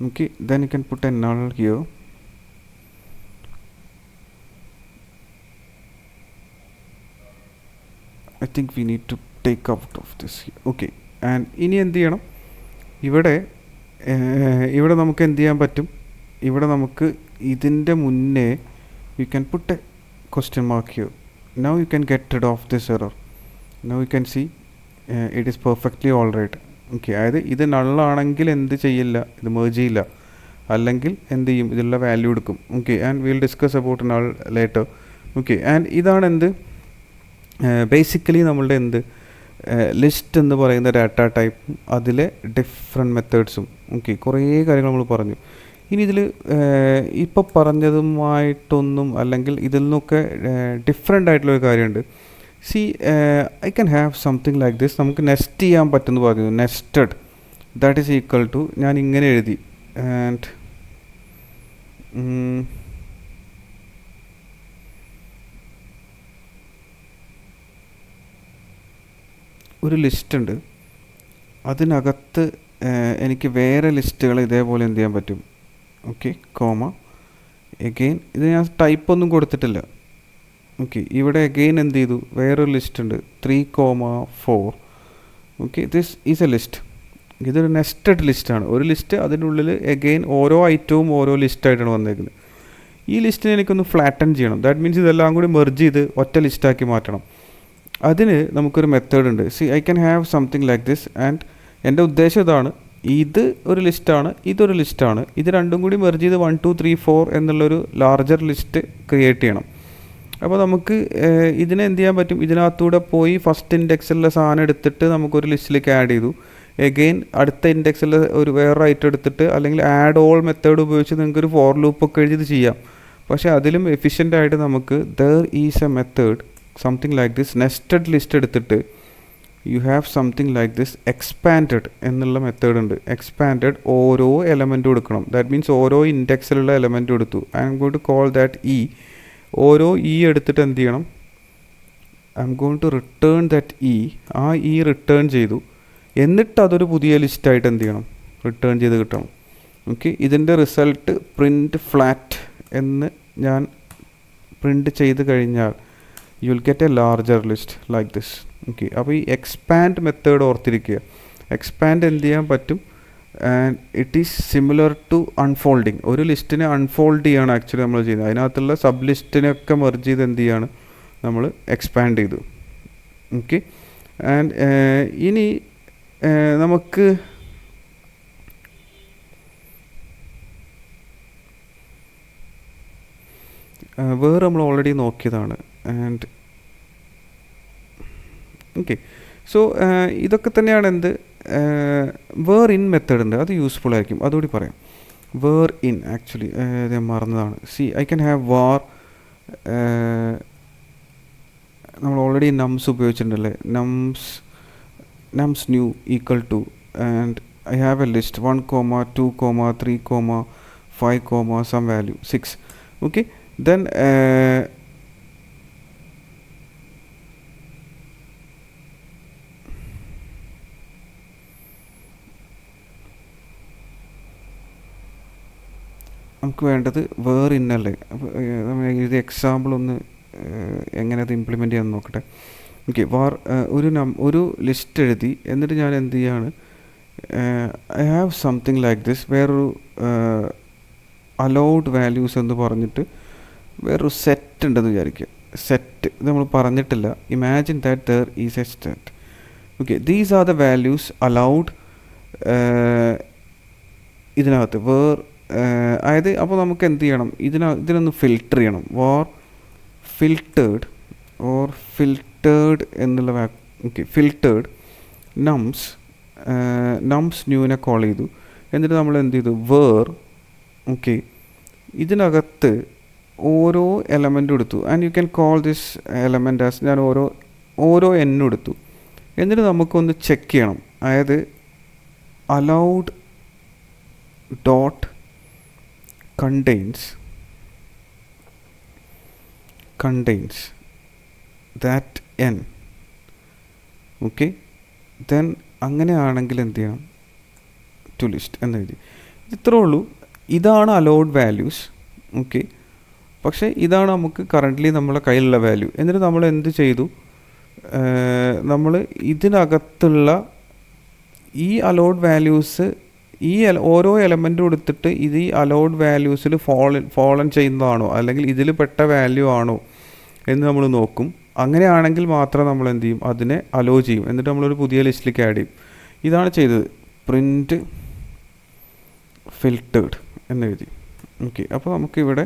[SPEAKER 1] Okay, then you can put a null here. I think we need to take out of this here. Okay, and ഇനി എന്ത് ചെയ്യണം? ഇവിടെ നമുക്ക് എന്ത് ചെയ്യാൻ പറ്റും? ഇവിടെ നമുക്ക് ഇതിൻ്റെ മുന്നേ you can put a question mark here. Now you can get rid of this error. Now you can see it is perfectly all right. Okay, അതായത് ഇത് നള്ളാണെങ്കിൽ എന്ത് ചെയ്യില്ല, ഇത് മെർജ് ചെയ്യില്ല. അല്ലെങ്കിൽ എന്ത് ചെയ്യും, ഇതിലുള്ള വാല്യൂ എടുക്കും. Okay, and will discuss about null later. Okay, and ഇതാണ് എന്ത് ബേസിക്കലി നമ്മളുടെ എന്ത് ലിസ്റ്റ് എന്ന് പറയുന്ന ഡാറ്റ ടൈപ്പും അതിലെ ഡിഫറെൻറ്റ് മെത്തേഡ്സും. ഓക്കെ, കുറേ കാര്യങ്ങൾ നമ്മൾ പറഞ്ഞു. ഇനി ഇതിൽ ഇപ്പോൾ പറഞ്ഞതുമായിട്ടൊന്നും അല്ലെങ്കിൽ ഇതിൽ നിന്നൊക്കെ ഡിഫറെൻ്റ് ആയിട്ടുള്ളൊരു കാര്യമുണ്ട്. See I can have something like this. നമുക്ക് നെസ്റ്റ് ചെയ്യാൻ പറ്റുമെന്ന് പറഞ്ഞു. Nested that is equal to, ഞാൻ ഇങ്ങനെ എഴുതി, ആൻഡ് ഒരു ലിസ്റ്റ് ഉണ്ട്, അതിനകത്ത് എനിക്ക് വേറെ ലിസ്റ്റുകൾ ഇതേപോലെ എന്ത് ചെയ്യാൻ പറ്റും. ഓക്കെ, കോമ എഗെയിൻ, ഇത് ഞാൻ ടൈപ്പൊന്നും കൊടുത്തിട്ടില്ല. ഓക്കെ, ഇവിടെ എഗെയിൻ എന്ത് ചെയ്തു, വേറൊരു ലിസ്റ്റ് ഉണ്ട് 3, 4. Okay, this is A list. ഇതൊരു നെസ്റ്റഡ് ലിസ്റ്റാണ്. ഒരു ലിസ്റ്റ്, അതിൻ്റെ ഉള്ളിൽ എഗെയിൻ ഓരോ ഐറ്റവും ഓരോ ലിസ്റ്റായിട്ടാണ് വന്നേക്കുന്നത്. ഈ ലിസ്റ്റിനെ എനിക്കൊന്ന് ഫ്ലാറ്റൻ ചെയ്യണം. ദാറ്റ് മീൻസ് ഇതെല്ലാം കൂടി മെർജ് ചെയ്ത് ഒറ്റ ലിസ്റ്റാക്കി മാറ്റണം. അതിന് നമുക്കൊരു മെത്തേഡ് ഉണ്ട്. C I can have something like this, and എൻ്റെ ഉദ്ദേശം ഇതാണ്, ഇത് ഒരു ലിസ്റ്റാണ്, ഇതൊരു ലിസ്റ്റാണ്, ഇത് രണ്ടും കൂടി മെർജ് ചെയ്ത് 1 2 3 4 എന്നുള്ളൊരു ലാർജർ ലിസ്റ്റ് ക്രിയേറ്റ് ചെയ്യണം. അപ്പോൾ നമുക്ക് ഇതിനെ എന്ത് ചെയ്യാൻ പറ്റും, ഇതിനകത്തൂടെ പോയി ഫസ്റ്റ് ഇൻഡെക്സിലുള്ള സാധനം എടുത്തിട്ട് നമുക്കൊരു ലിസ്റ്റിലേക്ക് ആഡ് ചെയ്തു, എഗെയിൻ അടുത്ത ഇൻഡെക്സിൽ ഒരു വേറെ ഐറ്റം എടുത്തിട്ട് അല്ലെങ്കിൽ ആഡ് ഓൾ മെത്തേഡ് ഉപയോഗിച്ച് നിങ്ങൾക്കൊരു ഫോർ ലൂപ്പൊക്കെ എഴുതി ചെയ്യാം. പക്ഷേ അതിലും എഫിഷ്യൻ്റ് ആയിട്ട് നമുക്ക് there is a method something like this nested list എടുത്തിട്ട് you have something like this expanded എന്നുള്ള മെത്തേഡ് ഉണ്ട്. എക്സ്പാൻഡഡ് ഓരോ എലമെൻറ്റും എടുക്കണം. ദാറ്റ് മീൻസ് ഓരോ ഇൻഡെക്സിലുള്ള എലമെൻറ്റും എടുത്തു. I M going to call that e. ഓരോ ഇ എടുത്തിട്ട് എന്ത് ചെയ്യണം, I M going to return that e. ആ ഇ റിട്ടേൺ ചെയ്തു, എന്നിട്ട് അതൊരു പുതിയ ലിസ്റ്റായിട്ട് എന്ത് ചെയ്യണം, റിട്ടേൺ ചെയ്ത് കിട്ടണം. ഓക്കെ, ഇതിൻ്റെ റിസൾട്ട് പ്രിൻറ്റ് ഫ്ലാറ്റ് എന്ന് ഞാൻ പ്രിൻറ്റ് ചെയ്ത് കഴിഞ്ഞാൽ you will get a larger list like this. Okay, അപ്പോൾ ഈ എക്സ്പാൻഡ് മെത്തേഡ് ഓർത്തിരിക്കുക. എക്സ്പാൻഡ് എന്ത് ചെയ്യാൻ പറ്റും, and it is similar to unfolding. ഒരു ലിസ്റ്റിനെ അൺഫോൾഡ് ചെയ്യാണ് ആക്ച്വലി നമ്മൾ ചെയ്യുന്നത്. അതിനകത്തുള്ള സബ് ലിസ്റ്റിനെയൊക്കെ മെർജ് ചെയ്ത് എന്ത് ചെയ്യാണ്, നമ്മൾ എക്സ്പാൻഡ് ചെയ്തു. ഓക്കെ, ആൻഡ് ഇനി നമുക്ക് വേറെ നമ്മൾ ഓൾറെഡി നോക്കിയതാണ്. ആൻഡ് ഓക്കെ, സോ ഇതൊക്കെ തന്നെയാണ് എന്ത് വേർ ഇൻ മെത്തേഡ് ഉണ്ട്, അത് യൂസ്ഫുൾ ആയിരിക്കും, അതുകൂടി പറയാം. വേർ ഇൻ ആക്ച്വലി ഞാൻ മറന്നതാണ്. സി ഐ ക്യാൻ ഹാവ് വാർ, നമ്മൾ already നംസ് ഉപയോഗിച്ചിട്ടുണ്ടല്ലേ, nums new equal to, and I have a list 1, 2, 3, 5, some value 6. Okay, then നമുക്ക് വേണ്ടത് വേർ ഇന്നല്ലേ. അപ്പോൾ ഇത് എക്സാമ്പിൾ ഒന്ന് എങ്ങനെ അത് ഇംപ്ലിമെൻറ്റ് ചെയ്യാമെന്ന് നോക്കട്ടെ. ഓക്കെ, വാർ ഒരു ലിസ്റ്റ് എഴുതി, എന്നിട്ട് ഞാൻ എന്ത് ചെയ്യാണ്, I have something like this. വേറൊരു അലൗഡ് വാല്യൂസ് എന്ന് പറഞ്ഞിട്ട് വേറൊരു സെറ്റ് ഉണ്ടെന്ന് വിചാരിക്കുക. സെറ്റ് ഇത് നമ്മൾ പറഞ്ഞിട്ടില്ല. Imagine that there is A set. Okay, these are the values allowed ഇതിനകത്ത് വേർ. അതായത് അപ്പോൾ നമുക്ക് എന്ത് ചെയ്യണം, ഇതിനൊന്ന് ഫിൽട്ടർ ചെയ്യണം. വാർ ഫിൽട്ടേഡ് ഓർ ഫിൽട്ടേഡ് എന്നുള്ള ഓക്കെ, ഫിൽട്ടേഡ് നംസ് ന്യൂവിനെ കോൾ ചെയ്തു. എന്നിട്ട് നമ്മൾ എന്ത് ചെയ്തു, വേർ. ഓക്കെ, ഇതിനകത്ത് ഓരോ എലമെൻറ്റും എടുത്തു. And you can call this element as, ഞാൻ ഓരോ എന്നും എടുത്തു. എന്നിട്ട് നമുക്കൊന്ന് ചെക്ക് ചെയ്യണം. അതായത് allowed dot contains that n. Okay, then അങ്ങനെയാണെങ്കിൽ എന്ത് ചെയ്യണം, ടു ലിസ്റ്റ് എന്നെഴുതി. ഇത്രേ ഉള്ളൂ. ഇതാണ് അലൗഡ് വാല്യൂസ്. ഓക്കെ, പക്ഷേ ഇതാണ് നമുക്ക് കറൻ്റ്ലി നമ്മളെ കയ്യിലുള്ള വാല്യൂ. എന്നിട്ട് നമ്മൾ എന്ത് ചെയ്തു, നമ്മൾ ഇതിനകത്തുള്ള ഈ അലൗഡ് വാല്യൂസ് ഓരോ എലമെൻറ്റും എടുത്തിട്ട് ഇത് ഈ അലൗഡ് വാല്യൂസിൽ ഫോളൻ ചെയ്യുന്നതാണോ അല്ലെങ്കിൽ ഇതിൽ പെട്ട വാല്യൂ ആണോ എന്ന് നമ്മൾ നോക്കും. അങ്ങനെയാണെങ്കിൽ മാത്രം നമ്മൾ എന്ത് ചെയ്യും, അതിനെ അലോ ചെയ്യും. എന്നിട്ട് നമ്മളൊരു പുതിയ ലിസ്റ്റിലേക്ക് ആഡ് ചെയ്യും. ഇതാണ് ചെയ്തത്, പ്രിൻറ്റ് ഫിൽട്ടേഡ് എന്നെഴുതി. ഓക്കെ, അപ്പോൾ നമുക്കിവിടെ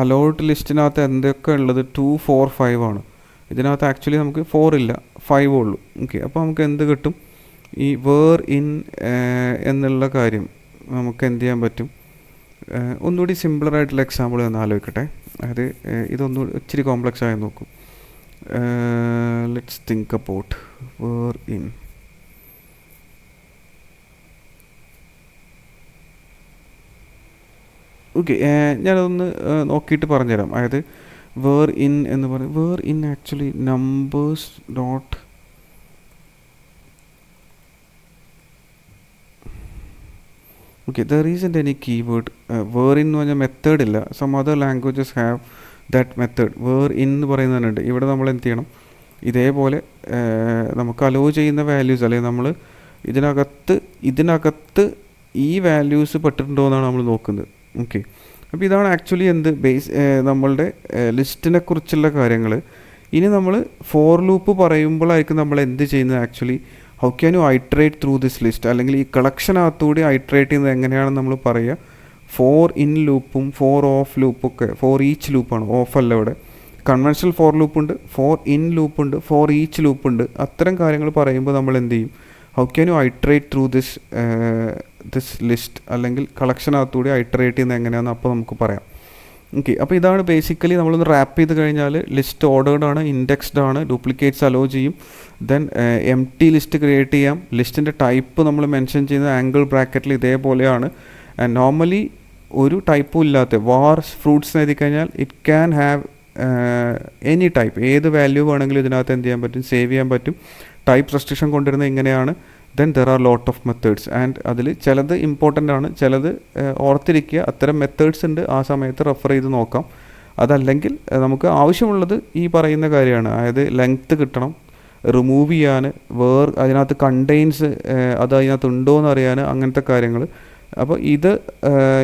[SPEAKER 1] അലൗഡ് ലിസ്റ്റിനകത്ത് എന്തൊക്കെ ഉള്ളത് 2 4 5 ആണ്. ഇതിനകത്ത് ആക്ച്വലി നമുക്ക് 4 ഇല്ല, 5 ഉള്ളൂ. ഓക്കെ, അപ്പോൾ നമുക്ക് എന്ത് കിട്ടും, ഈ വേർ ഇൻ എന്നുള്ള കാര്യം നമുക്ക് എന്ത് ചെയ്യാൻ പറ്റും. ഒന്നുകൂടി സിമ്പിളറായിട്ടുള്ള എക്സാമ്പിൾ ഒന്ന് ആലോചിക്കട്ടെ. അതായത് ഇതൊന്നും ഇച്ചിരി കോംപ്ലക്സ് ആയി നോക്കും. Let's think about where in. Okay, ഞാനതൊന്ന് നോക്കിയിട്ട് പറഞ്ഞുതരാം. അതായത് വേർ ഇൻ എന്ന് പറയും, where in actually numbers dot okay, there isn't any keyword. Where in എന്ന് പറഞ്ഞാൽ മെത്തേഡ് ഇല്ല. Some other languages have that method. Where in എന്ന് പറയുന്നതുണ്ട്. ഇവിടെ നമ്മൾ എന്ത് ചെയ്യണം, ഇതേപോലെ നമുക്ക് അലോ ചെയ്യുന്ന വാല്യൂസ് അല്ലെങ്കിൽ നമ്മൾ ഇതിനകത്ത് ഈ വാല്യൂസ് പെട്ടിട്ടുണ്ടോ എന്നാണ് നമ്മൾ നോക്കുന്നത്. ഓക്കെ, അപ്പോൾ ഇതാണ് ആക്ച്വലി നമ്മളുടെ ലിസ്റ്റിനെ കുറിച്ചുള്ള കാര്യങ്ങൾ. ഇനി നമ്മൾ ഫോർ ലൂപ്പ് പറയുമ്പോഴായിരിക്കും നമ്മൾ എന്ത് ചെയ്യുന്നത്, actually how can you iterate through this list, അല്ലെങ്കിൽ ഈ കളക്ഷനകത്തുകൂടി ഐട്രേറ്റ് ചെയ്യുന്നത് എങ്ങനെയാണെന്ന് നമ്മൾ പറയുക. ഫോർ ഇൻ ലൂപ്പും ഫോർ ഓഫ് ലൂപ്പും ഒക്കെ, ഫോർ ഈച്ച് ലൂപ്പാണ്, ഓഫ് അല്ല ഇവിടെ. കൺവെൻഷണൽ ഫോർ ലൂപ്പുണ്ട്, ഫോർ ഇൻ ലൂപ്പുണ്ട്, ഫോർ ഈച്ച് ലൂപ്പുണ്ട്. അത്തരം കാര്യങ്ങൾ പറയുമ്പോൾ നമ്മൾ എന്ത് ചെയ്യും, how can you iterate through this list, അല്ലെങ്കിൽ കളക്ഷനകത്തുകൂടി ഐട്രേറ്റ് ചെയ്യുന്നത് എങ്ങനെയാണെന്ന് അപ്പോൾ നമുക്ക് പറയാം. ഓക്കെ, അപ്പോൾ ഇതാണ് ബേസിക്കലി നമ്മളൊന്ന് റാപ്പ് ചെയ്ത് കഴിഞ്ഞാൽ ലിസ്റ്റ് ഓർഡേർഡ് ആണ്, ഇൻഡെക്സ്ഡ് ആണ്, ഡ്യൂപ്ലിക്കേറ്റ്സ് അലോ ചെയ്യും. ദെൻ എംപ്റ്റി ലിസ്റ്റ് ക്രിയേറ്റ് ചെയ്യാം. ലിസ്റ്റിൻ്റെ ടൈപ്പ് നമ്മൾ മെൻഷൻ ചെയ്യുന്ന ആംഗിൾ ബ്രാക്കറ്റിൽ ഇതേപോലെയാണ്. ആൻഡ് നോർമലി ഒരു ടൈപ്പും ഇല്ലാത്ത വാർസ് ഫ്രൂട്ട്സ് എഴുതി കഴിഞ്ഞാൽ it can have any type, ഏത് വാല്യൂ വേണമെങ്കിലും ഇതിനകത്ത് എന്ത് ചെയ്യാൻ പറ്റും, സേവ് ചെയ്യാൻ പറ്റും. ടൈപ്പ് റെസ്ട്രിക്ഷൻ കൊണ്ടുവരുന്നത് ഇങ്ങനെയാണ്. Then there are lot of methods and അതിൽ ചിലത് ഇമ്പോർട്ടൻ്റ് ആണ്, ചിലത് ഓർത്തിരിക്കുക. അത്തരം മെത്തേഡ്സ് ഉണ്ട്, ആ സമയത്ത് റെഫർ ചെയ്ത് നോക്കാം. അതല്ലെങ്കിൽ നമുക്ക് ആവശ്യമുള്ളത് ഈ പറയുന്ന കാര്യമാണ്, അതായത് ലെങ്ത്ത് കിട്ടണം, റിമൂവ് ചെയ്യാൻ, അതിനകത്ത് കണ്ടെയ്ൻസ് അത് അതിനകത്ത് ഉണ്ടോ എന്ന് അറിയാൻ, അങ്ങനത്തെ കാര്യങ്ങൾ. അപ്പോൾ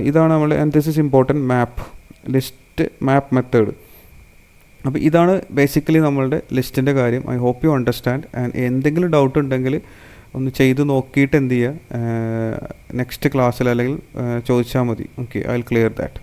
[SPEAKER 1] ഇതാണ് നമ്മൾ, and this is important, map list map method. അപ്പോൾ ഇതാണ് ബേസിക്കലി നമ്മളുടെ ലിസ്റ്റിൻ്റെ കാര്യം. I hope you understand. And എന്തെങ്കിലും ഡൗട്ട് ഉണ്ടെങ്കിൽ ഒന്ന് ചെയ്ത് നോക്കിയിട്ട് എന്ത് ചെയ്യുക, നെക്സ്റ്റ് ക്ലാസ്സിൽ അല്ലെങ്കിൽ ചോദിച്ചാൽ മതി. Okay, I will clear that.